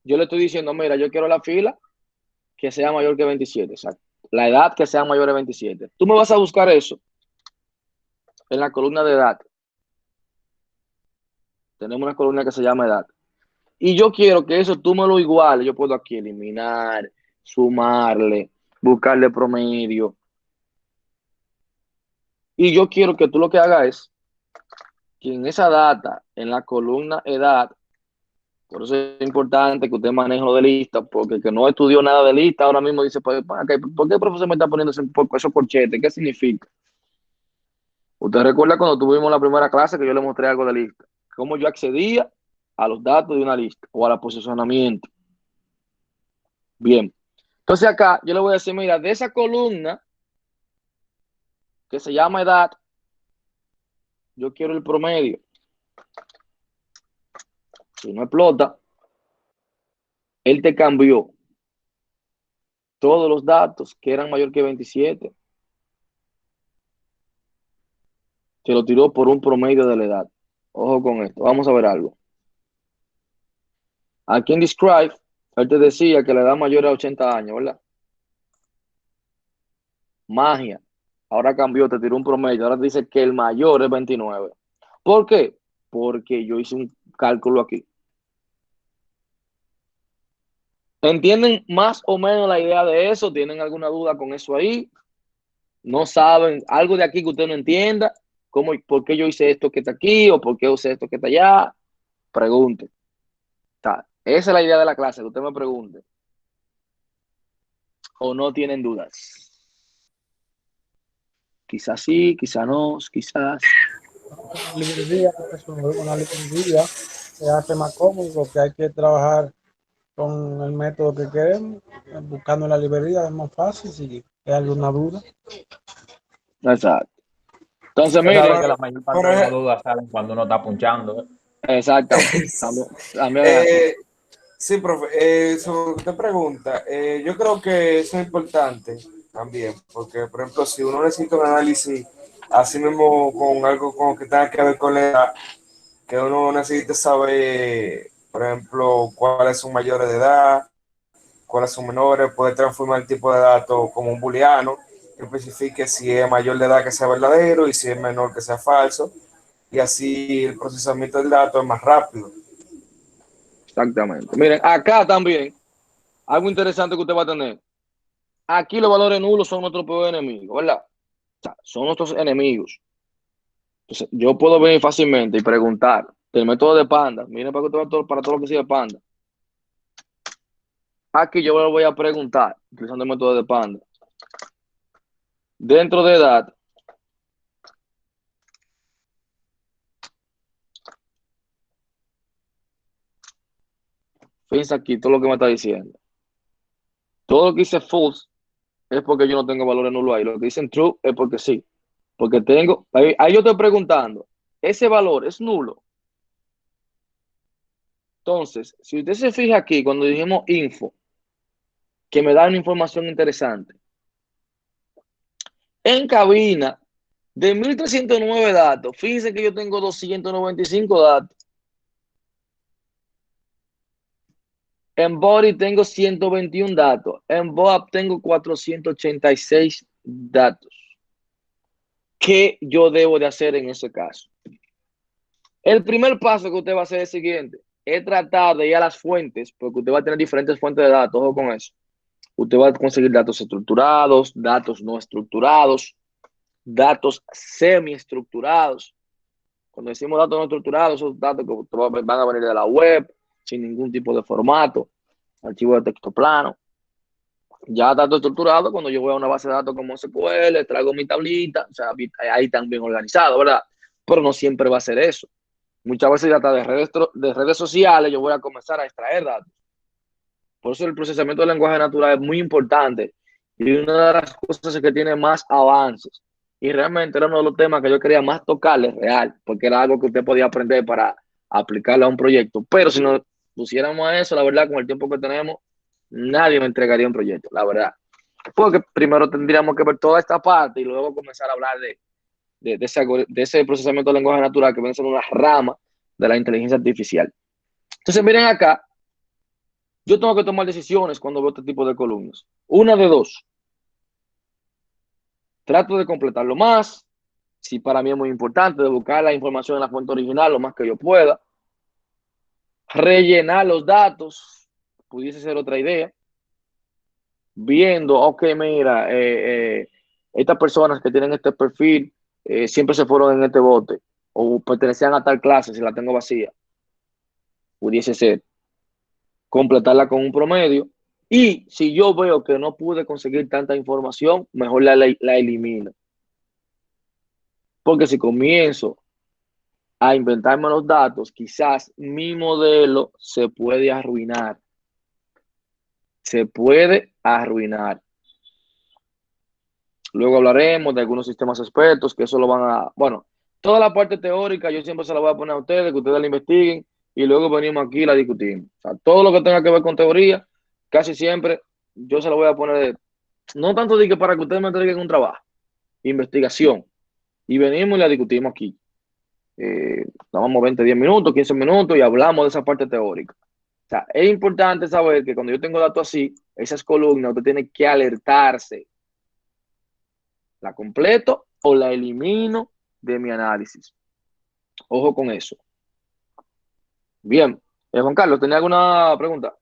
yo le estoy diciendo, mira, yo quiero la fila que sea mayor que 27, exacto. La edad que sea mayor de 27. Tú me vas a buscar eso en la columna de edad. Tenemos una columna que se llama edad. Y yo quiero que eso tú me lo iguales. Yo puedo aquí eliminar, sumarle, buscarle promedio. Y yo quiero que tú lo que hagas es que en esa data, en la columna edad, por eso es importante que usted maneje lo de lista, porque el que no estudió nada de lista ahora mismo dice, pues, ¿por qué el profesor me está poniendo esos corchetes? ¿Qué significa? Usted recuerda cuando tuvimos la primera clase que yo le mostré algo de lista, cómo yo accedía a los datos de una lista o al posicionamiento. Bien. Entonces acá yo le voy a decir, mira, de esa columna que se llama edad, yo quiero el promedio. Si no explota, él te cambió todos los datos que eran mayor que 27. Te lo tiró por un promedio de la edad. Ojo con esto. Vamos a ver algo. Aquí en Describe, él te decía que la edad mayor era 80 años, ¿verdad? Magia. Ahora cambió, te tiró un promedio. Ahora te dice que el mayor es 29. ¿Por qué? Porque yo hice un cálculo aquí. ¿Entienden más o menos la idea de eso? ¿Tienen alguna duda con eso ahí? ¿No saben algo de aquí que usted no entienda? ¿Cómo, por qué yo hice esto que está aquí o por qué usé esto que está allá? Pregunte. Esa es la idea de la clase, que usted me pregunte. ¿O no tienen dudas? Quizás sí, quizás no, quizás. Una librería se hace más cómodo porque hay que trabajar con el método que queremos, buscando en la librería es más fácil si hay alguna duda. Exacto. Entonces, Usted sabe que miren, la mayor parte de las dudas salen cuando uno está punchando, ¿eh? exactamente. También es así. Sí, profe, usted pregunta, yo creo que eso es importante también, porque, por ejemplo, si uno necesita un análisis así mismo con algo con que tenga que ver con la edad, que uno necesite saber, por ejemplo, cuáles son mayores de edad, cuáles son menores, puede transformar el tipo de dato como un booleano, que especifique si es mayor de edad que sea verdadero y si es menor que sea falso, y así el procesamiento del dato es más rápido. Exactamente. Miren, acá también, algo interesante que usted va a tener. Aquí los valores nulos son nuestros peores enemigos, ¿verdad? O sea, son nuestros enemigos. Entonces, yo puedo venir fácilmente y preguntar el método de Panda. Miren para todo lo que sigue Panda. Aquí yo lo voy a preguntar utilizando el método de Panda. Dentro de edad, fíjense aquí todo lo que me está diciendo. Todo lo que dice false es porque yo no tengo valores nulos ahí. Lo que dicen true es porque sí. Porque tengo, ahí yo estoy preguntando, ¿ese valor es nulo? Entonces, si usted se fija aquí, cuando dijimos info, que me da una información interesante. En cabina, de 1309 datos, fíjense que yo tengo 295 datos. En body tengo 121 datos. En BOAP tengo 486 datos. ¿Qué yo debo de hacer en ese caso? El primer paso que usted va a hacer es el siguiente. Es tratar de ir a las fuentes, porque usted va a tener diferentes fuentes de datos. Ojo con eso. Usted va a conseguir datos estructurados, datos no estructurados, datos semiestructurados. Cuando decimos datos no estructurados, esos datos que van a venir de la web, sin ningún tipo de formato, archivo de texto plano. Ya datos estructurados, cuando yo voy a una base de datos como SQL, traigo mi tablita, o sea, ahí también organizado, ¿verdad? Pero no siempre va a ser eso. Muchas veces hasta de redes sociales yo voy a comenzar a extraer datos. Por eso el procesamiento del lenguaje natural es muy importante y una de las cosas que tiene más avances. Y realmente era uno de los temas que yo quería más tocarles real, porque era algo que usted podía aprender para aplicarlo a un proyecto. Pero si nos pusiéramos a eso, la verdad, con el tiempo que tenemos, nadie me entregaría un proyecto, la verdad. Porque primero tendríamos que ver toda esta parte y luego comenzar a hablar de ese procesamiento del lenguaje natural que viene siendo una rama de la inteligencia artificial. Entonces, miren acá, yo tengo que tomar decisiones cuando veo este tipo de columnas. Una de dos. Trato de completarlo más, si para mí es muy importante, de buscar la información en la fuente original lo más que yo pueda. Rellenar los datos, pudiese ser otra idea. Viendo, ok, mira, estas personas que tienen este perfil siempre se fueron en este bote o pertenecían a tal clase si la tengo vacía. Pudiese ser completarla con un promedio. Y si yo veo que no pude conseguir tanta información, mejor la elimino. Porque si comienzo a inventarme los datos, quizás mi modelo se puede arruinar. Se puede arruinar. Luego hablaremos de algunos sistemas expertos que eso lo van a... Bueno, toda la parte teórica yo siempre se la voy a poner a ustedes, que ustedes la investiguen y luego venimos aquí y la discutimos. O sea, todo lo que tenga que ver con teoría, casi siempre yo se la voy a poner, no tanto de que para que ustedes me entreguen un trabajo, investigación, y venimos y la discutimos aquí. Tomamos 20, 10 minutos, 15 minutos y hablamos de esa parte teórica. O sea, es importante saber que cuando yo tengo datos así, esas columnas, usted tiene que alertarse. ¿La completo o la elimino de mi análisis? Ojo con eso. Bien. Juan Carlos, ¿tenía alguna pregunta?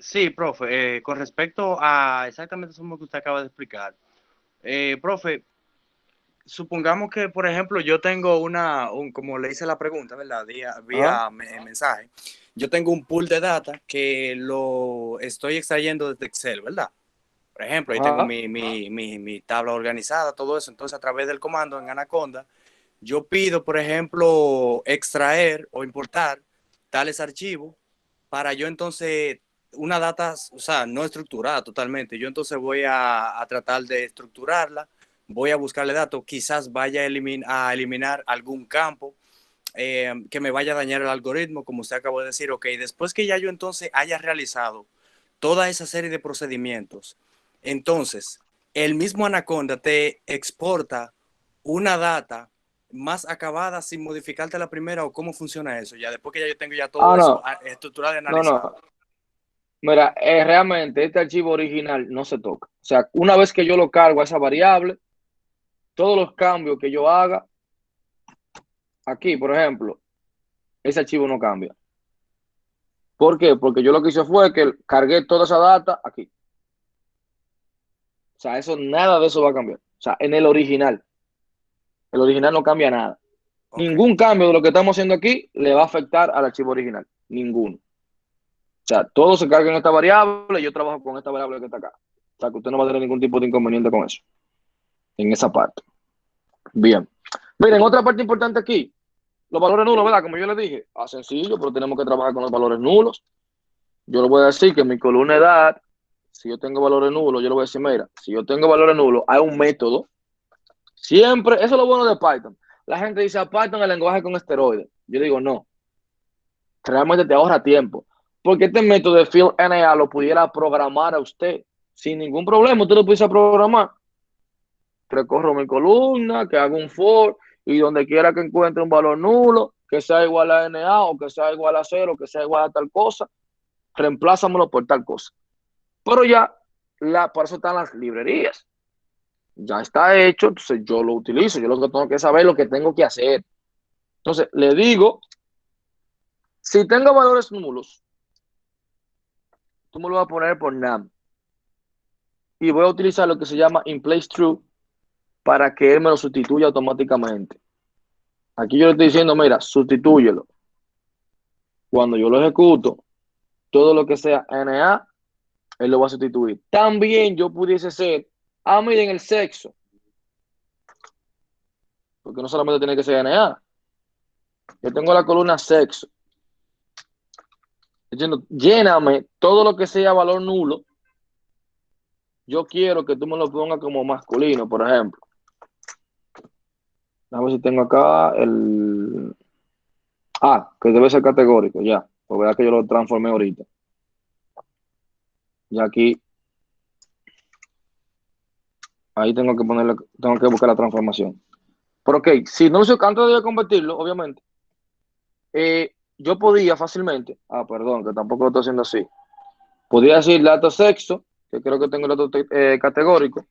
Sí, profe, con respecto a exactamente eso que usted acaba de explicar. Profe, supongamos que, por ejemplo, yo tengo como le hice la pregunta, ¿verdad? Vía mensaje. Yo tengo un pool de data que lo estoy extrayendo desde Excel, ¿verdad? Por ejemplo, ahí tengo mi tabla organizada, todo eso. Entonces, a través del comando en Anaconda, yo pido, por ejemplo, extraer o importar tales archivos para yo entonces, una data, o sea, no estructurada totalmente. Yo entonces voy a tratar de estructurarla, voy a buscarle datos, quizás vaya a eliminar algún campo que me vaya a dañar el algoritmo, como usted acabó de decir. Ok, después que ya yo entonces haya realizado toda esa serie de procedimientos, entonces el mismo Anaconda te exporta una data más acabada sin modificarte la primera, o cómo funciona eso, ya después que ya yo tengo ya todo eso estructurado y analizado. No. Mira, realmente este archivo original no se toca. O sea, una vez que yo lo cargo a esa variable, todos los cambios que yo haga, aquí, por ejemplo, ese archivo no cambia. ¿Por qué? Porque yo lo que hice fue que cargué toda esa data aquí. O sea, nada de eso va a cambiar. O sea, en el original no cambia nada. Okay. Ningún cambio de lo que estamos haciendo aquí le va a afectar al archivo original. Ninguno. O sea, todo se carga en esta variable y yo trabajo con esta variable que está acá. O sea, que usted no va a tener ningún tipo de inconveniente con eso. En esa parte. Bien. Miren, otra parte importante aquí. Los valores nulos, ¿verdad? Como yo les dije, sencillo, pero tenemos que trabajar con los valores nulos. Yo le voy a decir que en mi columna de edad, si yo tengo valores nulos, yo le voy a decir, mira, si yo tengo valores nulos, hay un método. Siempre, eso es lo bueno de Python. La gente dice, a Python el lenguaje con esteroides. Yo digo, no. Realmente te ahorra tiempo. Porque este método de FillNA lo pudiera programar a usted sin ningún problema. Usted lo pudiese programar. Recorro mi columna, que haga un for, y donde quiera que encuentre un valor nulo, que sea igual a NA o que sea igual a 0, que sea igual a tal cosa, reemplázamelo por tal cosa. Pero ya, por eso están las librerías. Ya está hecho, entonces yo lo utilizo. Yo lo que tengo que saber es lo que tengo que hacer. Entonces, le digo, si tengo valores nulos, tú me lo vas a poner por NaN. Y voy a utilizar lo que se llama InPlaceTrue para que él me lo sustituya automáticamente. Aquí yo le estoy diciendo, mira, sustitúyelo. Cuando yo lo ejecuto, todo lo que sea NA, él lo va a sustituir. También yo pudiese ser, miren el sexo. Porque no solamente tiene que ser NA. Yo tengo la columna sexo. Diciendo, lléname todo lo que sea valor nulo. Yo quiero que tú me lo pongas como masculino, por ejemplo. A ver si tengo acá el... Ah, que debe ser categórico, ya. Pues vea que yo lo transformé ahorita. Y aquí, ahí tengo que ponerle, tengo que buscar la transformación. Pero ok, si no lo antes de convertirlo, obviamente, yo podía fácilmente, perdón, que tampoco lo estoy haciendo así. Podría decir dato sexo, que creo que tengo el dato categórico.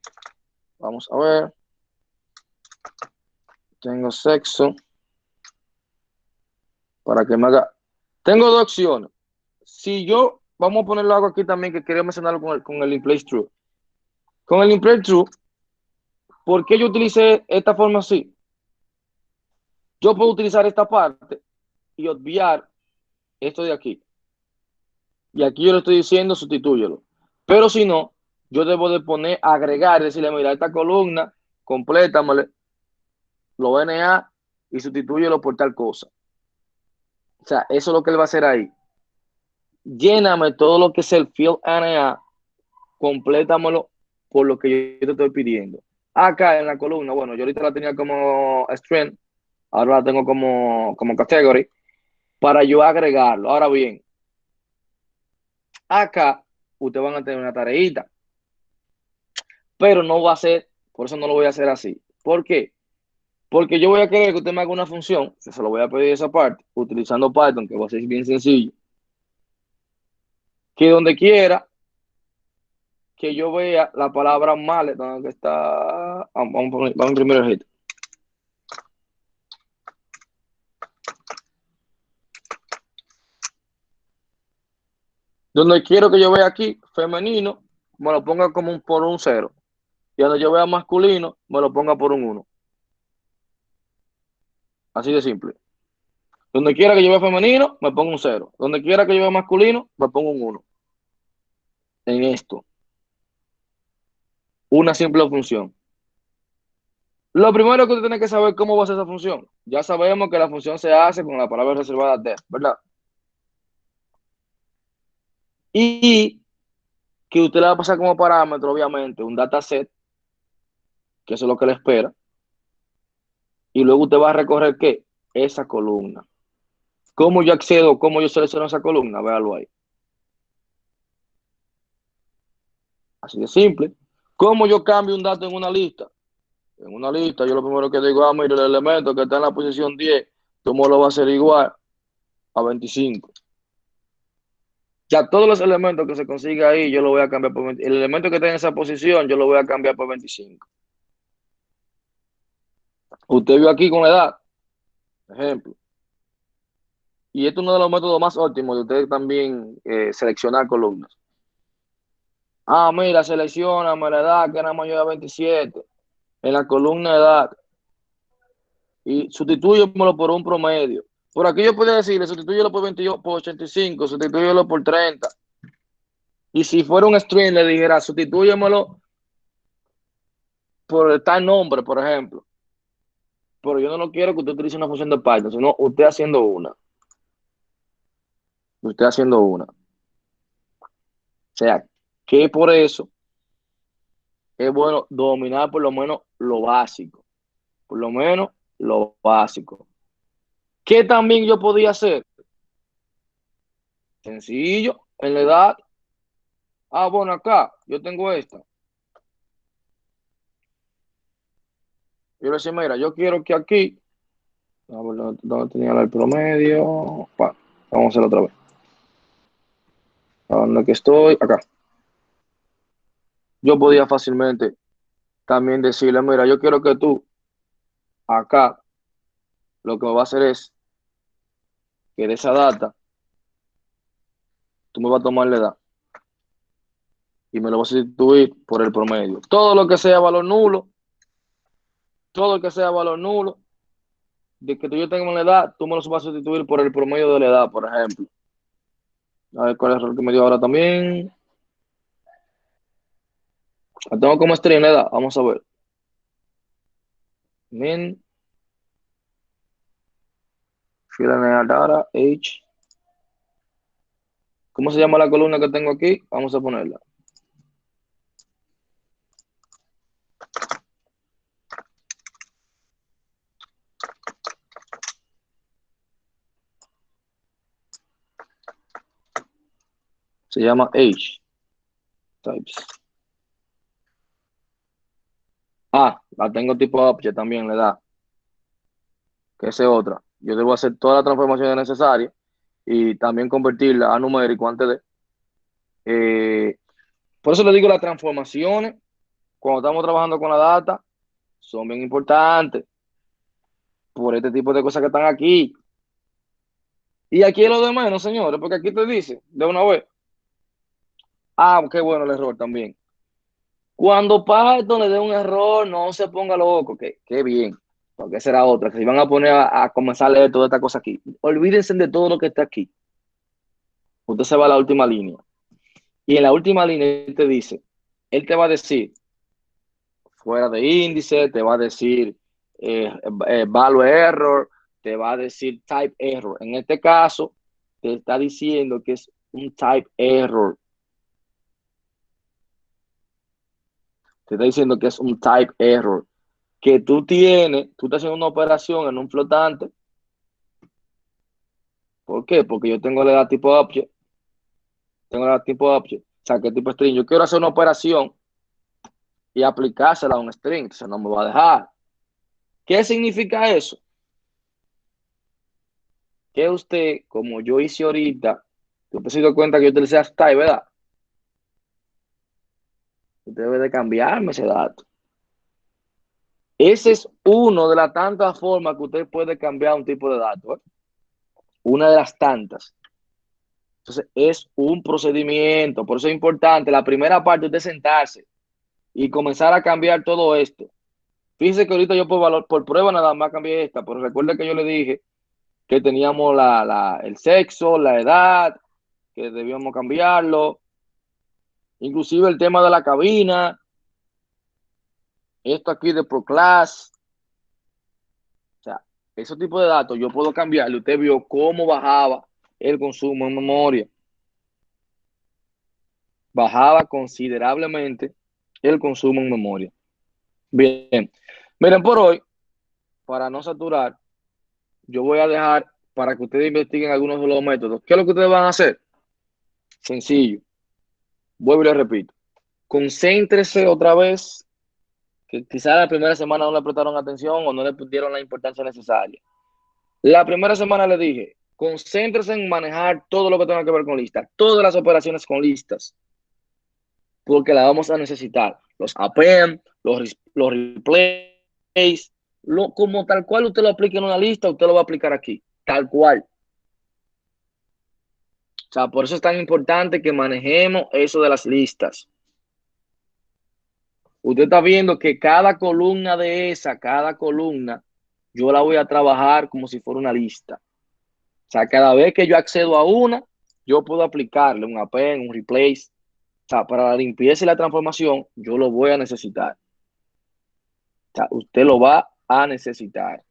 Vamos a ver. Tengo sexo. Para que me haga. Tengo dos opciones. Si yo, vamos a ponerlo algo aquí también que quería mencionarlo con el in place true. Con el in place true, ¿por qué yo utilicé esta forma así? Yo puedo utilizar esta parte y obviar esto de aquí. Y aquí yo le estoy diciendo sustitúyelo. Pero si no, yo debo de poner, agregar, decirle, mira, esta columna, complétamele, lo NA y sustitúyelo por tal cosa. O sea, eso es lo que él va a hacer ahí. Lléname todo lo que es el field NA, complétamelo por lo que yo te estoy pidiendo. Acá en la columna, bueno, yo ahorita la tenía como string, ahora la tengo como category, para yo agregarlo. Ahora bien, acá ustedes van a tener una tareita, pero no va a ser, por eso no lo voy a hacer así. ¿Por qué? Porque yo voy a querer que usted me haga una función, que se lo voy a pedir esa parte, utilizando Python, que va a ser bien sencillo, que donde quiera que yo vea la palabra mal, donde está, vamos a imprimir el hit. Donde quiero que yo vea aquí femenino, me lo ponga como por un 0. Y donde yo vea masculino, me lo ponga por un 1. Así de simple. Donde quiera que yo vea femenino, me pongo un 0. Donde quiera que yo vea masculino, me pongo un 1. En esto. Una simple función. Lo primero que usted tiene que saber cómo va a ser esa función. Ya sabemos que la función se hace con la palabra reservada de, ¿verdad? Y que usted le va a pasar como parámetro, obviamente, un dataset, que eso es lo que le espera. Y luego usted va a recorrer, ¿qué? Esa columna. ¿Cómo yo accedo? ¿Cómo yo selecciono esa columna? Véalo ahí. Así de simple. ¿Cómo yo cambio un dato en una lista? En una lista, yo lo primero que digo, mire, el elemento que está en la posición 10, ¿cómo lo va a hacer igual a 25? Ya todos los elementos que se consiga ahí, yo lo voy a cambiar por 20. El elemento que está en esa posición, yo lo voy a cambiar por 25. Usted vio aquí con la edad, ejemplo. Y esto es uno de los métodos más óptimos de usted también seleccionar columnas. Mira, seleccioname la edad que era mayor de 27 en la columna de edad y sustitúyemelo por un promedio. Por aquí yo podría decirle, sustitúyelo por 28, por 85, sustitúyelo por 30. Y si fuera un string, le dijera, sustitúyemelo por tal nombre, por ejemplo. Pero yo no lo quiero que usted utilice una función de Python, sino usted haciendo una. Usted haciendo una. O sea, que por eso es bueno dominar por lo menos lo básico. Por lo menos lo básico. ¿Qué también yo podía hacer? Sencillo, en la edad. Bueno, acá yo tengo esta. Yo le decía, mira, yo quiero que aquí, a ver dónde tenía el promedio. Vamos a hacerlo otra vez. ¿A dónde que estoy? Acá. Yo podía fácilmente también decirle, mira, yo quiero que tú, acá, lo que me va a hacer es que de esa data, tú me vas a tomar la edad y me lo vas a sustituir por el promedio. Todo lo que sea valor nulo, todo lo que sea valor nulo, de que tú yo tenga una edad, tú me lo vas a sustituir por el promedio de la edad, por ejemplo. A ver cuál es el error que me dio ahora también. La tengo como string la edad, vamos a ver. Min, fill data, age. ¿Cómo se llama la columna que tengo aquí? Vamos a ponerla. Se llama Age Types. La tengo tipo Object también, le da. Que esa es otra. Yo debo hacer todas las transformaciones necesarias y también convertirla a numérico antes de. Por eso le digo, las transformaciones, cuando estamos trabajando con la data, son bien importantes por este tipo de cosas que están aquí. Y aquí es lo de menos, señores, porque aquí te dice de una vez. Qué bueno el error también. Cuando Python le dé un error, no se ponga loco, que qué bien, porque esa era otra, que se iban a poner a comenzar a leer toda esta cosa aquí. Olvídense de todo lo que está aquí. Usted se va a la última línea. Y en la última línea él te va a decir, fuera de índice, te va a decir value error, te va a decir type error. En este caso, te está diciendo que es un type error. Te está diciendo que es un type error. Que tú estás haciendo una operación en un flotante. ¿Por qué? Porque yo tengo la edad tipo object. Tengo la edad tipo object. O sea, que tipo string. Yo quiero hacer una operación y aplicársela a un string. Entonces no me va a dejar. ¿Qué significa eso? Que usted, como yo hice ahorita, usted se dio cuenta que yo utilicé type, ¿verdad? Usted debe de cambiarme ese dato. Ese es uno de las tantas formas que usted puede cambiar un tipo de dato. Una de las tantas. Entonces, es un procedimiento. Por eso es importante la primera parte de sentarse y comenzar a cambiar todo esto. Fíjese que ahorita yo por prueba nada más cambié esta, pero recuerda que yo le dije que teníamos el sexo, la edad, que debíamos cambiarlo, inclusive el tema de la cabina, esto aquí de ProClass. O sea, ese tipo de datos yo puedo cambiarlo. Usted vio cómo bajaba el consumo en memoria. Bajaba considerablemente el consumo en memoria. Bien, miren, por hoy, para no saturar, yo voy a dejar para que ustedes investiguen algunos de los métodos. ¿Qué es lo que ustedes van a hacer? Sencillo. Vuelvo y les repito. Concéntrese otra vez, que quizás la primera semana no le prestaron atención o no le dieron la importancia necesaria. La primera semana le dije, concéntrese en manejar todo lo que tenga que ver con listas, todas las operaciones con listas, porque la vamos a necesitar. Los append, los replace, como tal cual usted lo aplique en una lista, usted lo va a aplicar aquí, tal cual. O sea, por eso es tan importante que manejemos eso de las listas. Usted está viendo que cada columna cada columna, yo la voy a trabajar como si fuera una lista. O sea, cada vez que yo accedo a una, yo puedo aplicarle un append, un replace. O sea, para la limpieza y la transformación, yo lo voy a necesitar. O sea, usted lo va a necesitar.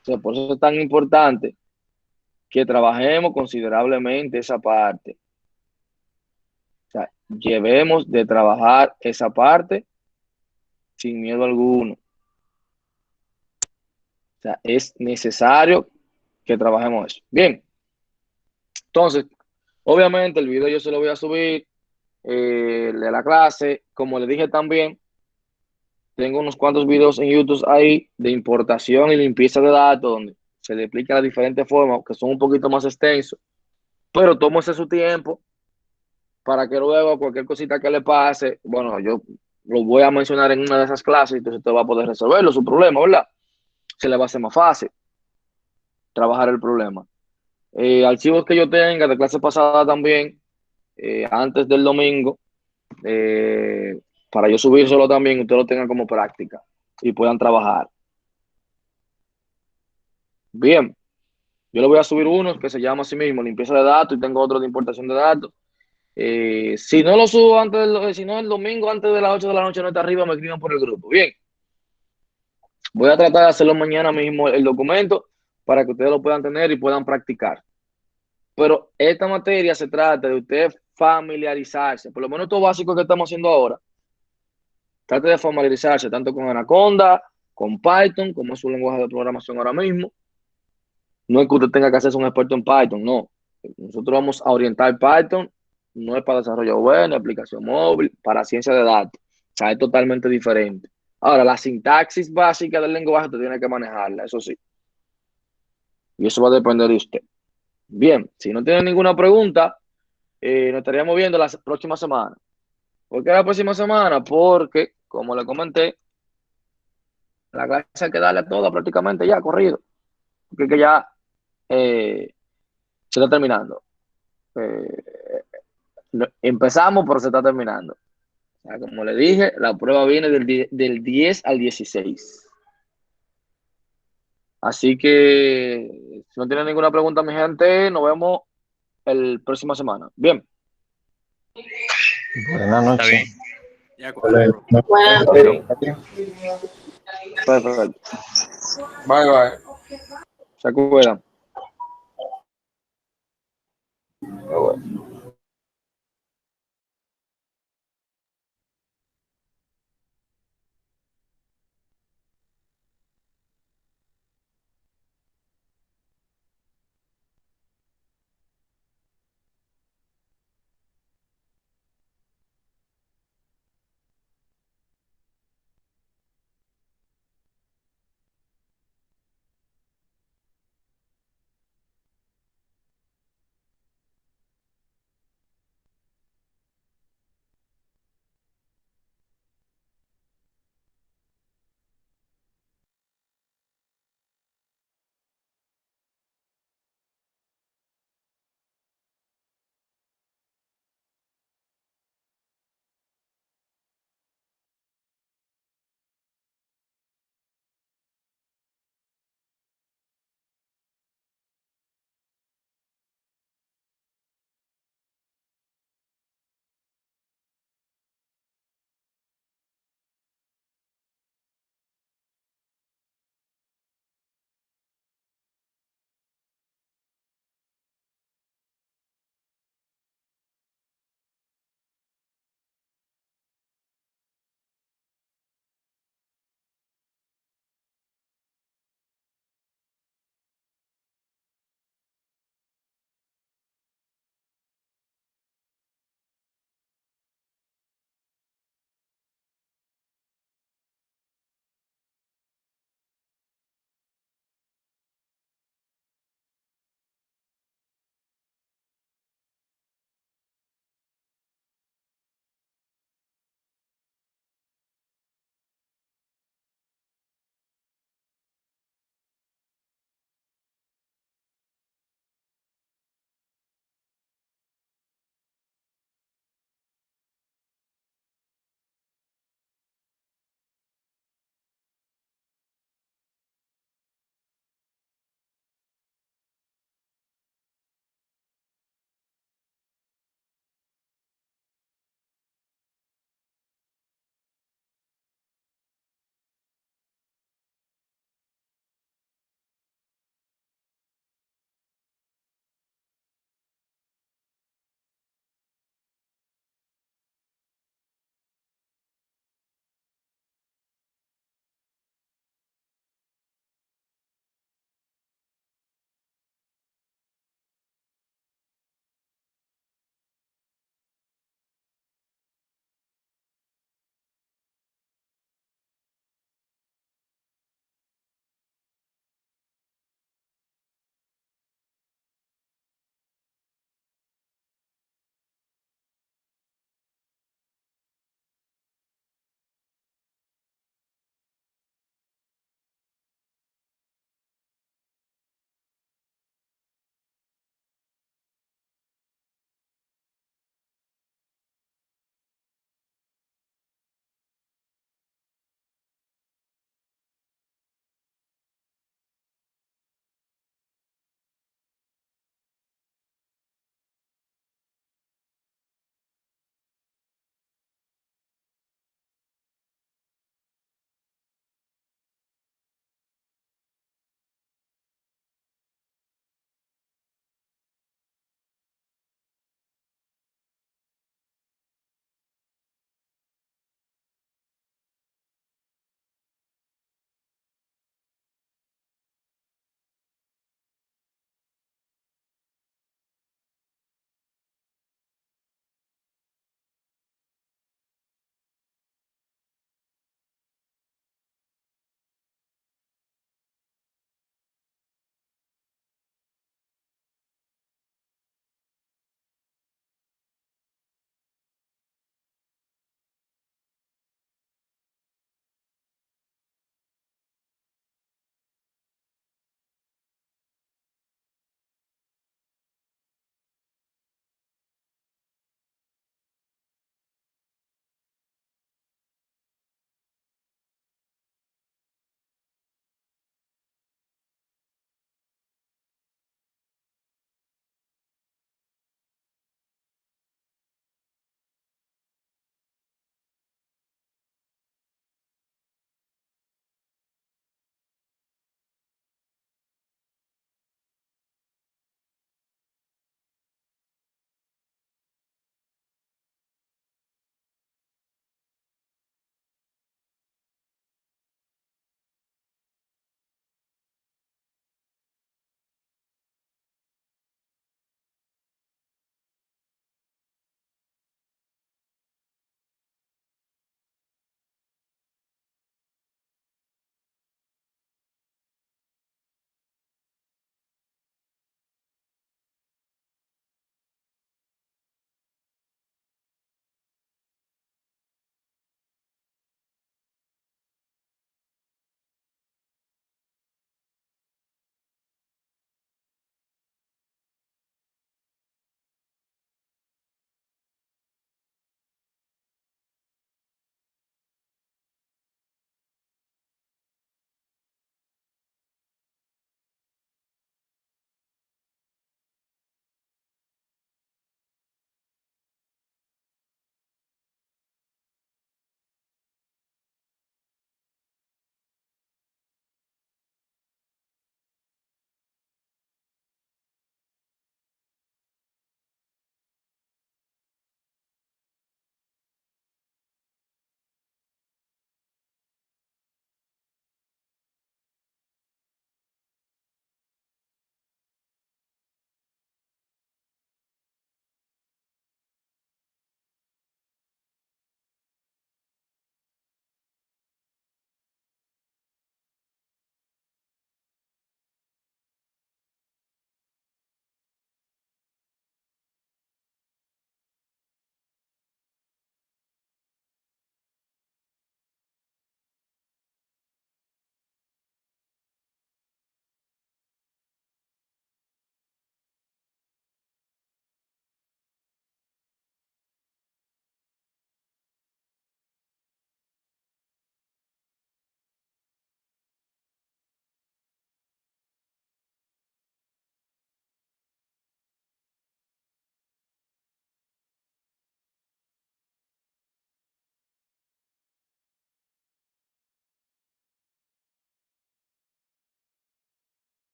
O sea, por eso es tan importante que trabajemos considerablemente esa parte. O sea, llevemos de trabajar esa parte sin miedo alguno. O sea, es necesario que trabajemos eso. Bien. Entonces, obviamente el video yo se lo voy a subir de la clase. Como le dije también, tengo unos cuantos videos en YouTube ahí de importación y limpieza de datos donde se le explica las diferentes formas que son un poquito más extensos, pero tómese su tiempo para que luego cualquier cosita que le pase, bueno, yo lo voy a mencionar en una de esas clases, entonces usted va a poder resolverlo, su problema, ¿verdad? Se le va a hacer más fácil trabajar el problema. Archivos que yo tenga de clase pasada también, antes del domingo, para yo subírselo también, usted lo tenga como práctica y puedan trabajar. Bien, yo le voy a subir uno que se llama así mismo, limpieza de datos, y tengo otro de importación de datos. Si no lo subo si no el domingo antes de las 8 de la noche no está arriba, me escriban por el grupo. Bien, voy a tratar de hacerlo mañana mismo el documento para que ustedes lo puedan tener y puedan practicar. Pero esta materia se trata de usted familiarizarse, por lo menos todo básico que estamos haciendo ahora. Trate de familiarizarse tanto con Anaconda, con Python, como es su lenguaje de programación ahora mismo. No es que usted tenga que hacerse un experto en Python, no. Nosotros vamos a orientar Python, no es para desarrollo web, ni aplicación móvil, para ciencia de datos. O sea, es totalmente diferente. Ahora, la sintaxis básica del lenguaje usted tiene que manejarla, eso sí. Y eso va a depender de usted. Bien, si no tiene ninguna pregunta, nos estaríamos viendo la próxima semana. ¿Por qué la próxima semana? Porque, como le comenté, la clase hay que darle toda prácticamente ya, corrido. Porque que ya se está terminando. Empezamos, pero se está terminando. O sea, como le dije, la prueba viene del 10 al 16. Así que, si no tienen ninguna pregunta, mi gente, nos vemos el próxima semana. Bien. Buenas Está noches. bien. Ya, Bueno, Perfecto. Bye, bye. Se cuidan. Bye, bye.